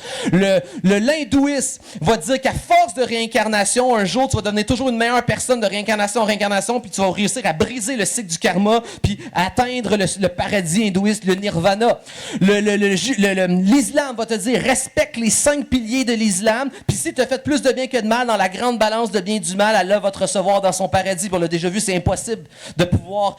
L'hindouisme va te dire qu'à force de réincarnation, un jour, tu vas devenir toujours une meilleure personne de réincarnation en réincarnation, puis tu vas réussir à briser le cycle du karma, puis atteindre le paradis hindouiste, le nirvana. L'islam va te dire, respecte les 5 piliers de l'islam, puis si tu as fait plus de bien que de mal dans la grande balance de bien et du mal, Allah va te recevoir dans son paradis. On l'a déjà vu, c'est impossible de pouvoir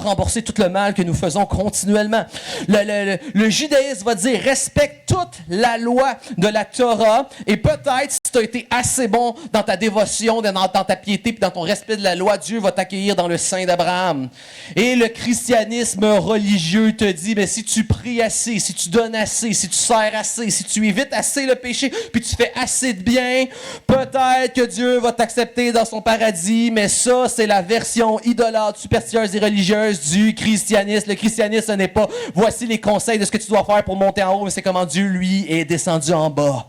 rembourser tout le mal que nous faisons continuellement. Le judaïsme va dire respecte toute la loi de la Torah et peut-être si tu tu as été assez bon dans ta dévotion, dans ta piété, puis dans ton respect de la loi, Dieu va t'accueillir dans le sein d'Abraham. Et le christianisme religieux te dit, mais si tu pries assez, si tu donnes assez, si tu sers assez, si tu évites assez le péché, puis tu fais assez de bien, peut-être que Dieu va t'accepter dans son paradis, mais ça, c'est la version idolâtre, superstitieuse et religieuse du christianisme. Le christianisme, ce n'est pas, voici les conseils de ce que tu dois faire pour monter en haut, mais c'est comment Dieu, lui, est descendu en bas.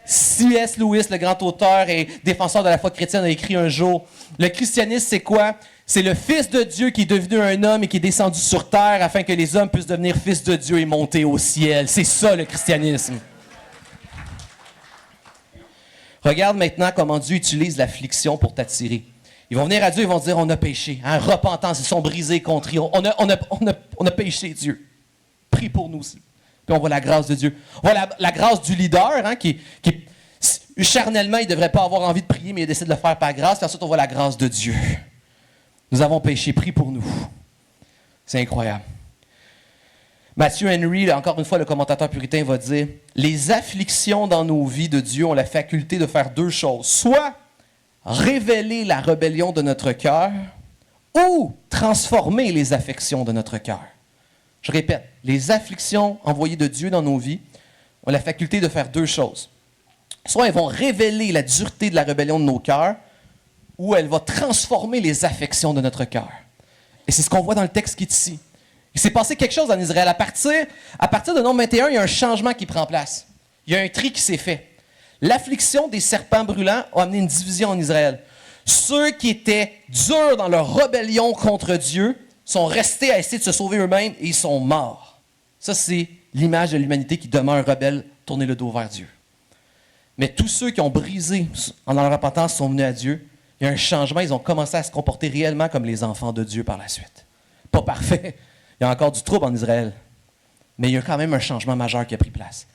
C.S. Lewis, le grand auteur et défenseur de la foi chrétienne, a écrit un jour, le christianisme, c'est quoi? C'est le Fils de Dieu qui est devenu un homme et qui est descendu sur terre afin que les hommes puissent devenir fils de Dieu et monter au ciel. C'est ça, le christianisme. Regarde maintenant comment Dieu utilise l'affliction pour t'attirer. Ils vont venir à Dieu, ils vont dire, on a péché. Hein, repentance, ils sont brisés, contrits. On a péché, Dieu. Prie pour nous aussi. Puis on voit la grâce de Dieu. On voit la grâce du leader, hein, qui charnellement, il ne devrait pas avoir envie de prier, mais il décide de le faire par grâce. Puis ensuite, on voit la grâce de Dieu. Nous avons péché, prie pour nous. C'est incroyable. Matthew Henry, encore une fois, le commentateur puritain, va dire « Les afflictions dans nos vies de Dieu ont la faculté de faire deux choses. Soit révéler la rébellion de notre cœur ou transformer les affections de notre cœur. » Je répète, les afflictions envoyées de Dieu dans nos vies ont la faculté de faire deux choses. Soit elles vont révéler la dureté de la rébellion de nos cœurs, ou elles vont transformer les affections de notre cœur. Et c'est ce qu'on voit dans le texte qui est ici. Il s'est passé quelque chose en Israël. À partir de Nombre 21, il y a un changement qui prend place. Il y a un tri qui s'est fait. L'affliction des serpents brûlants a amené une division en Israël. Ceux qui étaient durs dans leur rébellion contre Dieu sont restés à essayer de se sauver eux-mêmes et ils sont morts. Ça, c'est l'image de l'humanité qui demeure rebelle, tourner le dos vers Dieu. Mais tous ceux qui ont brisé en leur repentance sont venus à Dieu. Il y a un changement, ils ont commencé à se comporter réellement comme les enfants de Dieu par la suite. Pas parfait, il y a encore du trouble en Israël. Mais il y a quand même un changement majeur qui a pris place.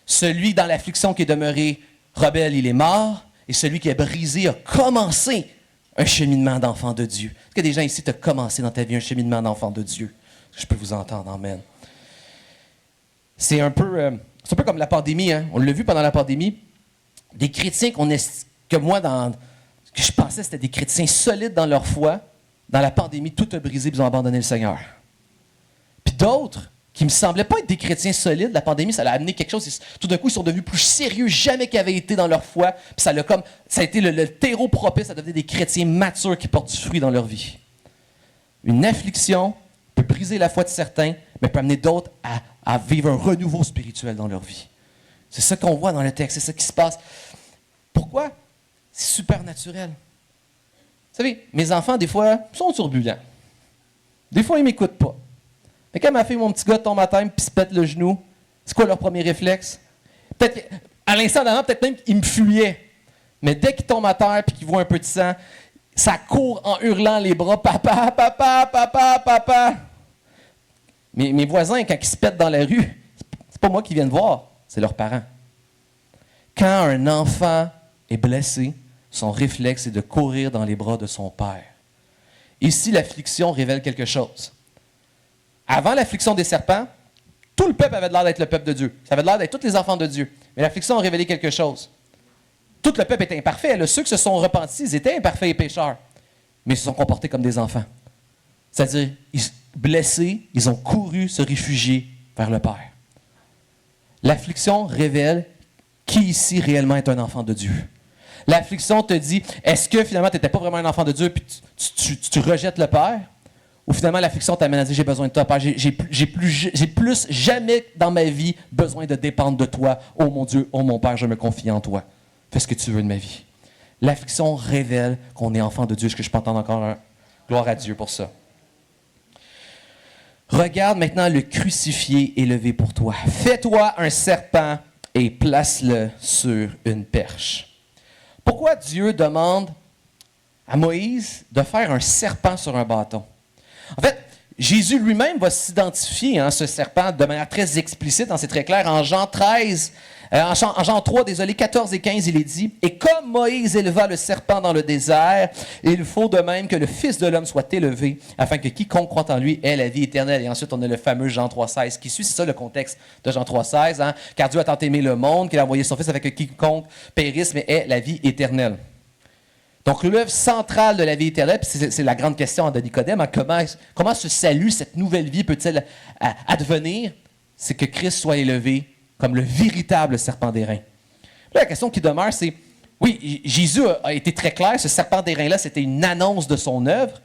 Celui dans l'affliction qui est demeuré rebelle, il est mort. Et celui qui est brisé a commencé un cheminement d'enfant de Dieu. Est-ce que des gens ici t'ont commencé dans ta vie un cheminement d'enfant de Dieu? Je peux vous entendre, amen. C'est un peu comme la pandémie. Hein? On l'a vu pendant la pandémie. Des chrétiens que je pensais c'était des chrétiens solides dans leur foi, dans la pandémie, tout a brisé et ils ont abandonné le Seigneur. Puis d'autres qui me semblaient pas être des chrétiens solides, la pandémie, ça a amené quelque chose. Tout d'un coup, ils sont devenus plus sérieux jamais qu'ils avaient été dans leur foi. Puis ça a été le terreau propice à devenir des chrétiens matures qui portent du fruit dans leur vie. Une affliction peut briser la foi de certains, mais peut amener d'autres à vivre un renouveau spirituel dans leur vie. C'est ça qu'on voit dans le texte, c'est ça qui se passe. Pourquoi? C'est super naturel. Vous savez, mes enfants, des fois, sont turbulents. Des fois, ils ne m'écoutent pas. Mais quand ma fille, mon petit gars, tombe à terre et se pète le genou, c'est quoi leur premier réflexe? Peut-être, à l'instant d'avant, peut-être même qu'ils me fuyaient. Mais dès qu'ils tombent à terre et qu'ils voient un peu de sang, ça court en hurlant les bras. Papa, papa, papa, papa. Mes voisins, quand ils se pètent dans la rue, c'est pas moi qui viens de voir, c'est leurs parents. Quand un enfant est blessé, son réflexe est de courir dans les bras de son père. Ici, l'affliction révèle quelque chose. Avant l'affliction des serpents, tout le peuple avait l'air d'être le peuple de Dieu. Ça avait l'air d'être tous les enfants de Dieu. Mais l'affliction a révélé quelque chose. Tout le peuple était imparfait. Là, ceux qui se sont repentis, ils étaient imparfaits et pécheurs. Mais ils se sont comportés comme des enfants. C'est-à-dire, blessés, ils ont couru se réfugier vers le Père. L'affliction révèle qui ici réellement est un enfant de Dieu. L'affliction te dit, est-ce que finalement tu n'étais pas vraiment un enfant de Dieu puis tu rejettes le Père? Ou finalement l'affliction t'amène à dire, j'ai besoin de toi, Père. J'ai plus jamais dans ma vie besoin de dépendre de toi. Oh mon Dieu, oh mon Père, je me confie en toi. Fais ce que tu veux de ma vie. L'affliction révèle qu'on est enfant de Dieu. Est-ce que je peux entendre encore un gloire à Dieu pour ça? Regarde maintenant le crucifié élevé pour toi. Fais-toi un serpent et place-le sur une perche. Pourquoi Dieu demande à Moïse de faire un serpent sur un bâton? En fait, Jésus lui-même va s'identifier, ce serpent, de manière très explicite, c'est très clair, en Jean 13, en Jean 3, 14 et 15, il est dit « Et comme Moïse éleva le serpent dans le désert, il faut de même que le Fils de l'homme soit élevé, afin que quiconque croit en lui ait la vie éternelle. » Et ensuite, on a le fameux Jean 3,16 qui suit. C'est ça le contexte de Jean 3,16. Car Dieu a tant aimé le monde qu'il a envoyé son Fils afin que quiconque périsse, mais ait la vie éternelle. Donc, l'œuvre centrale de la vie éternelle, puis c'est la grande question de Nicodème, comment ce salut, cette nouvelle vie peut-elle advenir? C'est que Christ soit élevé comme le véritable serpent d'airain. Là, la question qui demeure, c'est, oui, Jésus a été très clair, ce serpent d'airain-là, c'était une annonce de son œuvre,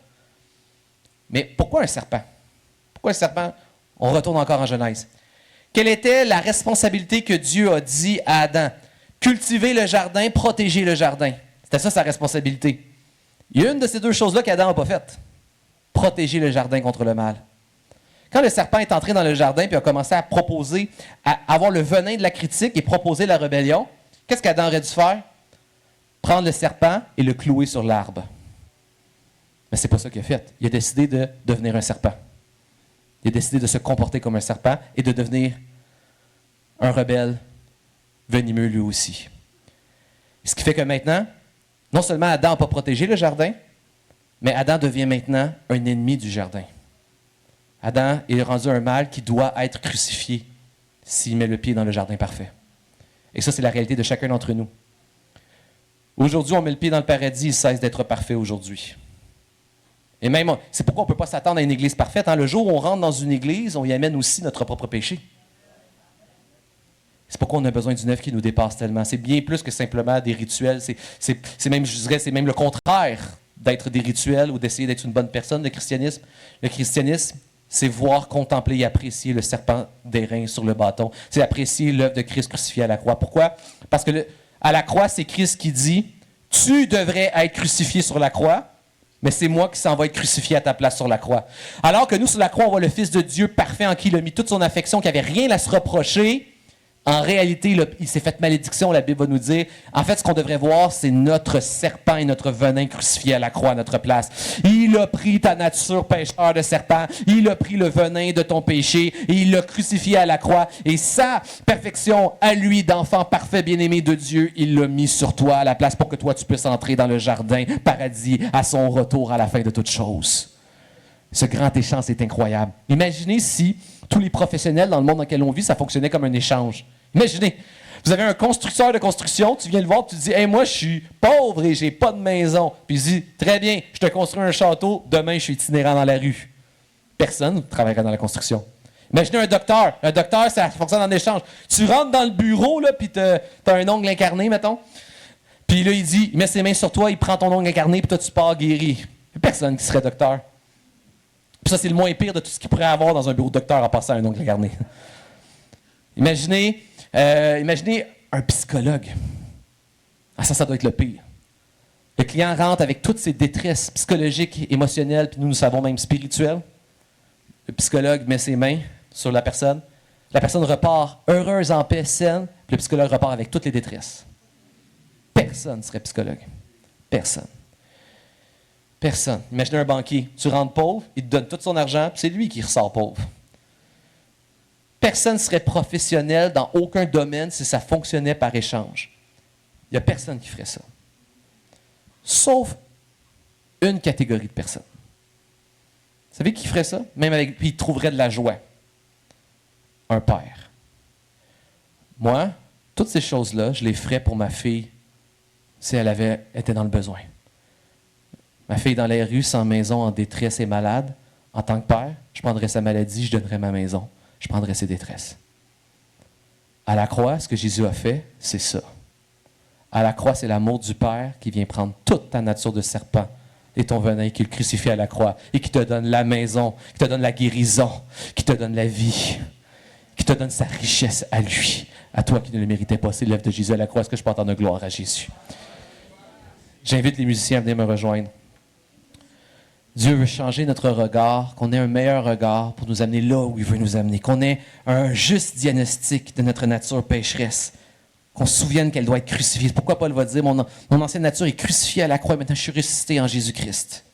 mais pourquoi un serpent? Pourquoi un serpent? On retourne encore en Genèse. Quelle était la responsabilité que Dieu a dit à Adam? Cultiver le jardin, protéger le jardin. C'était ça sa responsabilité. Il y a une de ces deux choses-là qu'Adam n'a pas faites. Protéger le jardin contre le mal. Quand le serpent est entré dans le jardin et a commencé à proposer, à avoir le venin de la critique et proposer la rébellion, qu'est-ce qu'Adam aurait dû faire? Prendre le serpent et le clouer sur l'arbre. Mais ce n'est pas ça qu'il a fait. Il a décidé de devenir un serpent. Il a décidé de se comporter comme un serpent et de devenir un rebelle venimeux lui aussi. Ce qui fait que maintenant, non seulement Adam n'a pas protégé le jardin, mais Adam devient maintenant un ennemi du jardin. Adam est rendu un mâle qui doit être crucifié s'il met le pied dans le jardin parfait. Et ça, c'est la réalité de chacun d'entre nous. Aujourd'hui, on met le pied dans le paradis, il cesse d'être parfait aujourd'hui. Et même, c'est pourquoi on ne peut pas s'attendre à une église parfaite. Le jour où on rentre dans une église, on y amène aussi notre propre péché. C'est pourquoi on a besoin d'une œuvre qui nous dépasse tellement. C'est bien plus que simplement des rituels. C'est même, je dirais, c'est même le contraire d'être des rituels ou d'essayer d'être une bonne personne, le christianisme. Le christianisme, c'est voir, contempler et apprécier le serpent d'airain sur le bâton. C'est apprécier l'œuvre de Christ crucifié à la croix. Pourquoi? Parce que à la croix, c'est Christ qui dit « Tu devrais être crucifié sur la croix, mais c'est moi qui s'en va être crucifié à ta place sur la croix. » Alors que nous, sur la croix, on voit le Fils de Dieu parfait en qui il a mis toute son affection, qui n'avait rien à se reprocher. En réalité, il s'est fait malédiction, la Bible va nous dire. En fait, ce qu'on devrait voir, c'est notre serpent et notre venin crucifié à la croix à notre place. Il a pris ta nature pécheur de serpent, il a pris le venin de ton péché et il l'a crucifié à la croix. Et sa perfection à lui, d'enfant parfait, bien-aimé de Dieu, il l'a mis sur toi à la place pour que toi, tu puisses entrer dans le jardin, paradis, à son retour à la fin de toutes choses. Ce grand échange, c'est incroyable. Imaginez si tous les professionnels dans le monde dans lequel on vit, ça fonctionnait comme un échange. Imaginez, vous avez un constructeur de construction, tu viens le voir, tu te dis « Hey, moi, je suis pauvre et j'ai pas de maison. » Puis il dit « Très bien, je te construis un château, demain, je suis itinérant dans la rue. » Personne ne travaillerait dans la construction. Imaginez un docteur. Un docteur, ça fonctionne en échange. Tu rentres dans le bureau, là, puis tu as un ongle incarné, mettons. Puis là, il met ses mains sur toi, il prend ton ongle incarné, puis toi, tu pars guéri. Il n'y a personne qui serait docteur. Puis ça, c'est le moins pire de tout ce qu'il pourrait avoir dans un bureau de docteur en passant un ongle incarné. Imaginez un psychologue. Ah, ça doit être le pire. Le client rentre avec toutes ses détresses psychologiques, émotionnelles, puis nous savons même spirituelles. Le psychologue met ses mains sur la personne. La personne repart heureuse, en paix, saine, puis le psychologue repart avec toutes les détresses. Personne ne serait psychologue. Personne. Personne. Imaginez un banquier. Tu rentres pauvre, il te donne tout son argent, puis c'est lui qui ressort pauvre. Personne ne serait professionnel dans aucun domaine si ça fonctionnait par échange. Il n'y a personne qui ferait ça. Sauf une catégorie de personnes. Vous savez qui ferait ça? Puis il trouverait de la joie. Un père. Moi, toutes ces choses-là, je les ferais pour ma fille si elle était dans le besoin. Ma fille dans la rue, sans maison, en détresse et malade, en tant que père, je prendrais sa maladie, je donnerais ma maison. Je prendrais ses détresses. À la croix, ce que Jésus a fait, c'est ça. À la croix, c'est l'amour du Père qui vient prendre toute ta nature de serpent et ton venin, qui le crucifie à la croix et qui te donne la maison, qui te donne la guérison, qui te donne la vie, qui te donne sa richesse à lui, à toi qui ne le méritais pas. C'est l'œuvre de Jésus à la croix. Est-ce que je peux entendre gloire à Jésus? J'invite les musiciens à venir me rejoindre. Dieu veut changer notre regard, qu'on ait un meilleur regard pour nous amener là où il veut nous amener, qu'on ait un juste diagnostic de notre nature pécheresse, qu'on se souvienne qu'elle doit être crucifiée. Pourquoi Paul va dire, mon ancienne nature est crucifiée à la croix, maintenant je suis ressuscité en Jésus-Christ.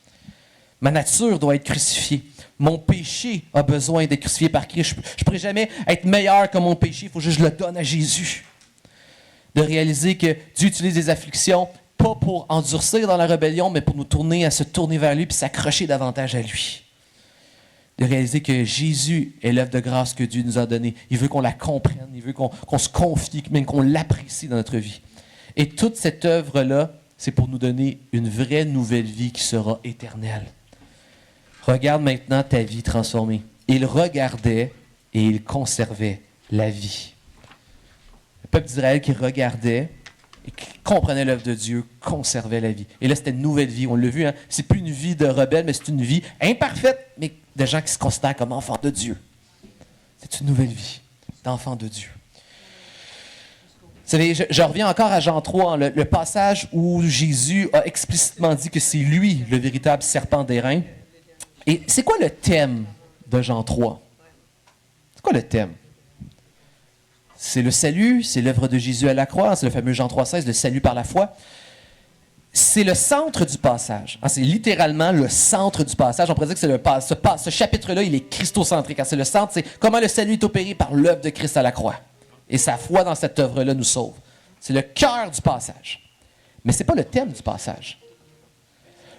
Ma nature doit être crucifiée. Mon péché a besoin d'être crucifié par Christ. Je ne pourrai jamais être meilleur que mon péché. Il faut juste que je le donne à Jésus. De réaliser que Dieu utilise des afflictions, pas pour endurcir dans la rébellion, mais pour nous tourner à se tourner vers lui et s'accrocher davantage à lui. De réaliser que Jésus est l'œuvre de grâce que Dieu nous a donnée. Il veut qu'on la comprenne, il veut qu'on se confie, même qu'on l'apprécie dans notre vie. Et toute cette œuvre-là, c'est pour nous donner une vraie nouvelle vie qui sera éternelle. Regarde maintenant ta vie transformée. Il regardait et il conservait la vie. Le peuple d'Israël qui regardait et qui comprenait l'œuvre de Dieu, conservait la vie. Et là, c'était une nouvelle vie. On l'a vu, hein? C'est plus une vie de rebelle, mais c'est une vie imparfaite, mais de gens qui se considèrent comme enfants de Dieu. C'est une nouvelle vie d'enfants de Dieu. Vous savez, je reviens encore à Jean 3, hein, le passage où Jésus a explicitement dit que c'est lui le véritable serpent d'airain. Et c'est quoi le thème de Jean 3? C'est quoi le thème? C'est le salut, c'est l'œuvre de Jésus à la croix, c'est le fameux Jean 3,16, le salut par la foi. C'est le centre du passage. C'est littéralement le centre du passage. On pourrait dire que ce chapitre-là, il est christocentrique. C'est le centre, c'est comment le salut est opéré par l'œuvre de Christ à la croix. Et sa foi dans cette œuvre-là nous sauve. C'est le cœur du passage. Mais ce n'est pas le thème du passage.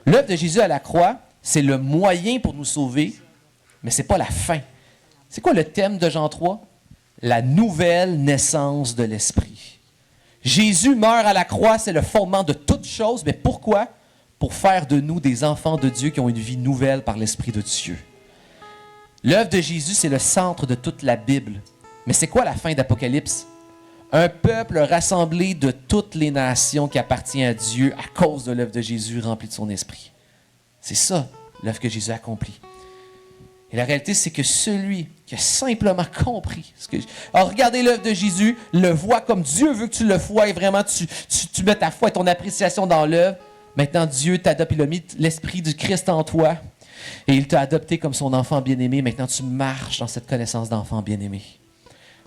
L'œuvre de Jésus à la croix, c'est le moyen pour nous sauver, mais ce n'est pas la fin. C'est quoi le thème de Jean 3? La nouvelle naissance de l'Esprit. Jésus meurt à la croix, c'est le fondement de toute chose, mais pourquoi? Pour faire de nous des enfants de Dieu qui ont une vie nouvelle par l'Esprit de Dieu. L'œuvre de Jésus, c'est le centre de toute la Bible. Mais c'est quoi la fin d'Apocalypse? Un peuple rassemblé de toutes les nations qui appartient à Dieu à cause de l'œuvre de Jésus remplie de son Esprit. C'est ça, l'œuvre que Jésus a accomplie. Et la réalité, c'est que celui qui a simplement compris Alors, regardez l'œuvre de Jésus, le vois comme Dieu veut que tu le vois et vraiment tu mets ta foi et ton appréciation dans l'œuvre. Maintenant, Dieu t'adopte, il a mis l'Esprit du Christ en toi et il t'a adopté comme son enfant bien-aimé. Maintenant, tu marches dans cette connaissance d'enfant bien-aimé.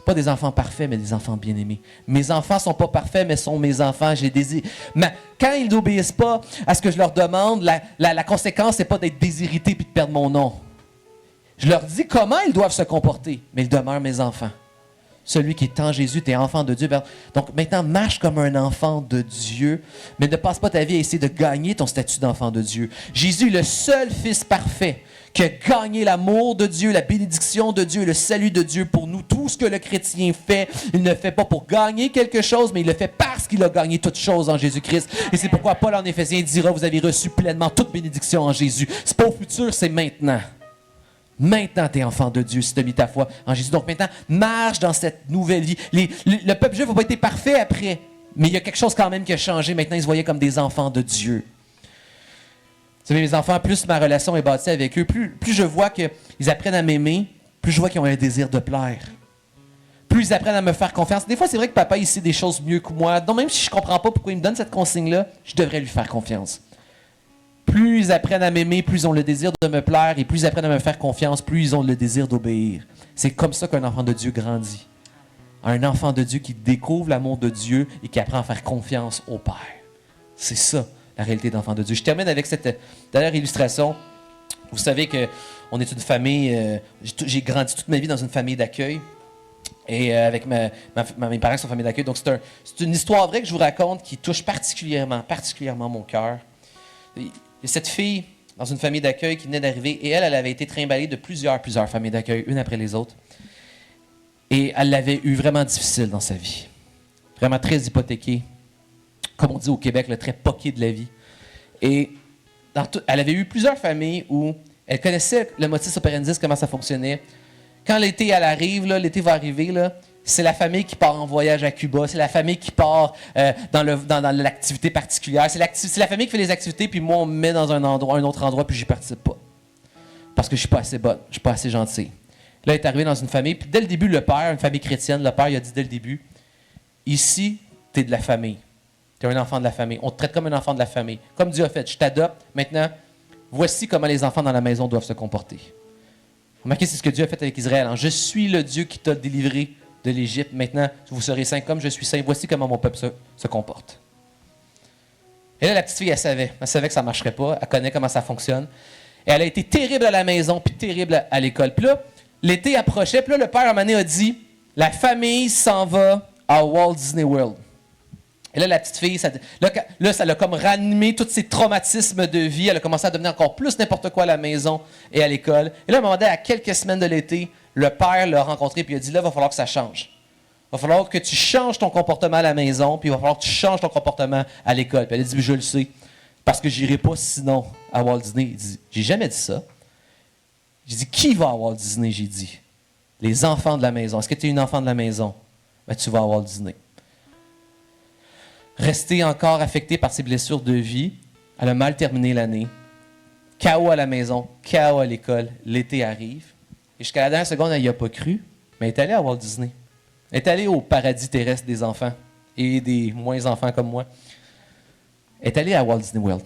Pas des enfants parfaits, mais des enfants bien-aimés. Mes enfants ne sont pas parfaits, mais sont mes enfants. Je les désire. Mais quand ils n'obéissent pas à ce que je leur demande, la conséquence, ce n'est pas d'être désirité et de perdre mon nom. Je leur dis comment ils doivent se comporter, mais ils demeurent mes enfants. Celui qui est en Jésus, tu es enfant de Dieu. Donc maintenant, marche comme un enfant de Dieu, mais ne passe pas ta vie à essayer de gagner ton statut d'enfant de Dieu. Jésus est le seul Fils parfait qui a gagné l'amour de Dieu, la bénédiction de Dieu, le salut de Dieu pour nous. Tout ce que le chrétien fait, il ne fait pas pour gagner quelque chose, mais il le fait parce qu'il a gagné toutes choses en Jésus-Christ. Et c'est pourquoi Paul en Éphésiens dira, vous avez reçu pleinement toute bénédiction en Jésus. C'est pas au futur, c'est maintenant. Maintenant, tu es enfant de Dieu si tu as mis ta foi en Jésus. Donc maintenant, marche dans cette nouvelle vie. Le peuple juif n'a pas été parfait après, mais il y a quelque chose quand même qui a changé. Maintenant, ils se voyaient comme des enfants de Dieu. Vous savez, mes enfants, plus ma relation est bâtie avec eux, plus je vois qu'ils apprennent à m'aimer, plus je vois qu'ils ont un désir de plaire. Plus ils apprennent à me faire confiance. Des fois, c'est vrai que papa, il sait des choses mieux que moi. Donc, même si je ne comprends pas pourquoi il me donne cette consigne-là, je devrais lui faire confiance. Plus ils apprennent à m'aimer, plus ils ont le désir de me plaire, et plus ils apprennent à me faire confiance, plus ils ont le désir d'obéir. C'est comme ça qu'un enfant de Dieu grandit. Un enfant de Dieu qui découvre l'amour de Dieu et qui apprend à faire confiance au Père. C'est ça, la réalité d'enfant de Dieu. Je termine avec cette dernière illustration. Vous savez qu'on est une famille, j'ai grandi toute ma vie dans une famille d'accueil. Et avec mes parents sont famille d'accueil. Donc c'est une histoire vraie que je vous raconte qui touche particulièrement mon cœur. Il y a cette fille dans une famille d'accueil qui venait d'arriver et elle avait été trimballée de plusieurs familles d'accueil, une après les autres. Et elle l'avait eu vraiment difficile dans sa vie. Vraiment très hypothéquée. Comme on dit au Québec, le très poqué de la vie. Et elle avait eu plusieurs familles où elle connaissait le motus operandi, comment ça fonctionnait. Quand l'été elle arrive, l'été va arriver, c'est la famille qui part en voyage à Cuba, c'est la famille qui part dans l'activité particulière, c'est la famille qui fait les activités, puis moi on me met dans un autre endroit, puis j'y participe pas. Parce que je suis pas assez bonne, je suis pas assez gentille. Là, elle est arrivée dans une famille, puis dès le début, le père, une famille chrétienne, le père il a dit dès le début, ici, tu es de la famille. Tu es un enfant de la famille. On te traite comme un enfant de la famille. Comme Dieu a fait, je t'adopte. Maintenant, voici comment les enfants dans la maison doivent se comporter. Remarquez, c'est ce que Dieu a fait avec Israël. Je suis le Dieu qui t'a délivré de l'Égypte. Maintenant, vous serez saints comme je suis saint. Voici comment mon peuple se comporte. Et là, la petite fille, elle savait que ça ne marcherait pas. Elle connaît comment ça fonctionne. Et elle a été terrible à la maison, puis terrible à l'école. Puis là, l'été approchait, puis là, le père, à un moment donné, a dit, la famille s'en va à Walt Disney World. Et là, la petite fille, ça l'a comme ranimé tous ses traumatismes de vie. Elle a commencé à devenir encore plus n'importe quoi à la maison et à l'école. Et là, à un moment donné, à quelques semaines de l'été, le père l'a rencontré et il a dit, là, il va falloir que ça change. Il va falloir que tu changes ton comportement à la maison, puis il va falloir que tu changes ton comportement à l'école. Puis elle a dit, je le sais, parce que j'irai pas sinon à Walt Disney. Il dit, j'ai jamais dit ça. J'ai dit, qui va à Walt Disney? J'ai dit, les enfants de la maison. Est-ce que tu es une enfant de la maison? Ben, tu vas à Walt Disney. Restée encore affectée par ses blessures de vie, elle a mal terminé l'année. Chaos à la maison, chaos à l'école. L'été arrive. Et jusqu'à la dernière seconde, elle n'y a pas cru, mais elle est allée à Walt Disney. Elle est allée au paradis terrestre des enfants et des moins enfants comme moi. Elle est allée à Walt Disney World.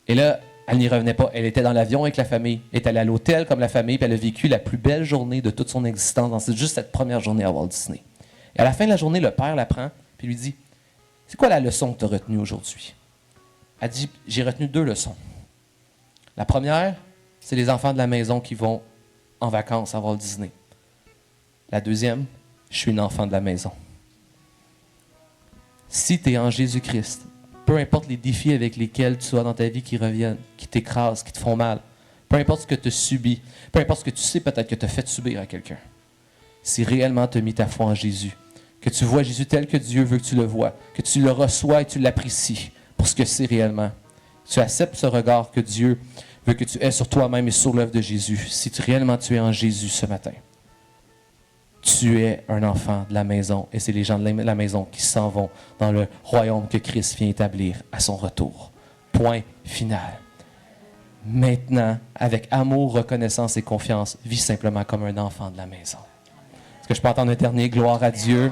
Et là, elle n'y revenait pas. Elle était dans l'avion avec la famille. Elle est allée à l'hôtel comme la famille, puis elle a vécu la plus belle journée de toute son existence dans juste cette première journée à Walt Disney. Et à la fin de la journée, le père la prend, puis lui dit, c'est quoi la leçon que tu as retenue aujourd'hui? Elle dit, j'ai retenu 2 leçons. La première, c'est les enfants de la maison qui vont en vacances à Walt Disney. La deuxième, je suis une enfant de la maison. Si tu es en Jésus-Christ, peu importe les défis avec lesquels tu as dans ta vie qui reviennent, qui t'écrasent, qui te font mal, peu importe ce que tu as subi, peu importe ce que tu sais peut-être que tu as fait subir à quelqu'un, si réellement tu as mis ta foi en Jésus, que tu vois Jésus tel que Dieu veut que tu le vois, que tu le reçois et tu l'apprécies pour ce que c'est réellement. Tu acceptes ce regard que Dieu veut que tu aies sur toi-même et sur l'œuvre de Jésus. Si réellement tu es en Jésus ce matin, tu es un enfant de la maison et c'est les gens de la maison qui s'en vont dans le royaume que Christ vient établir à son retour. Point final. Maintenant, avec amour, reconnaissance et confiance, vis simplement comme un enfant de la maison. Est-ce que je peux entendre un dernier gloire à Dieu?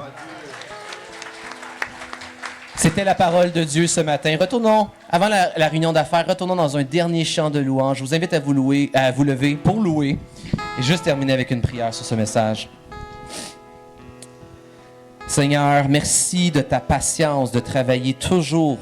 C'était la parole de Dieu ce matin. Retournons, avant la réunion d'affaires, retournons dans un dernier chant de louange. Je vous invite à vous lever pour louer et juste terminer avec une prière sur ce message. Seigneur, merci de ta patience de travailler toujours,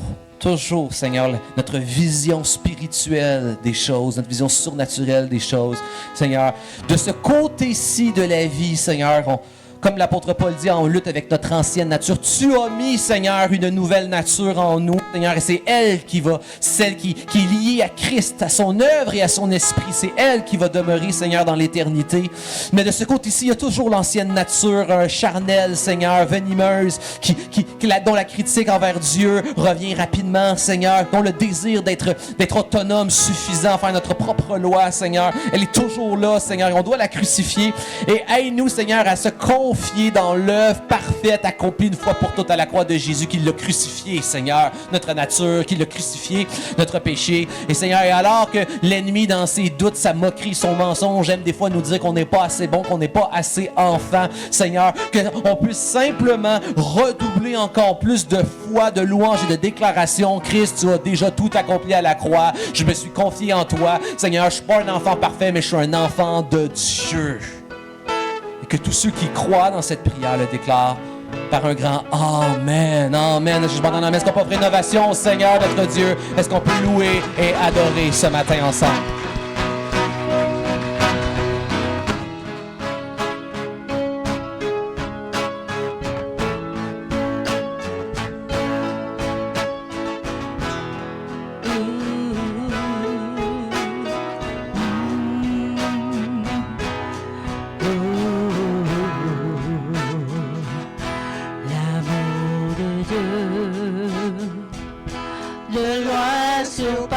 Seigneur, notre vision spirituelle des choses, notre vision surnaturelle des choses. Seigneur, de ce côté-ci de la vie, Seigneur, comme l'apôtre Paul dit, on lutte avec notre ancienne nature. Tu as mis, Seigneur, une nouvelle nature en nous, Seigneur, et c'est elle celle qui est liée à Christ, à son œuvre et à son esprit. C'est elle qui va demeurer, Seigneur, dans l'éternité. Mais de ce côté-ci, il y a toujours l'ancienne nature charnelle, Seigneur, venimeuse, dont la critique envers Dieu revient rapidement, Seigneur, dont le désir d'être autonome, suffisant, faire notre propre loi, Seigneur, elle est toujours là, Seigneur, et on doit la crucifier. Et aide-nous, Seigneur, à se confier dans l'œuvre parfaite accomplie une fois pour toutes à la croix de Jésus, qui l'a crucifié, Seigneur, notre nature, qui l'a crucifié, notre péché. Et Seigneur, et alors que l'ennemi, dans ses doutes, sa moquerie, son mensonge, aime des fois nous dire qu'on n'est pas assez bon, qu'on n'est pas assez enfant, Seigneur, qu'on puisse simplement redoubler encore plus de foi, de louange et de déclaration. Christ, tu as déjà tout accompli à la croix. Je me suis confié en toi. Seigneur, je ne suis pas un enfant parfait, mais je suis un enfant de Dieu. Que tous ceux qui croient dans cette prière le déclarent par un grand Amen. Amen. Je demande en Amen. Est-ce qu'on peut offrir une ovation au Seigneur, notre Dieu? Est-ce qu'on peut louer et adorer ce matin ensemble? De loi sur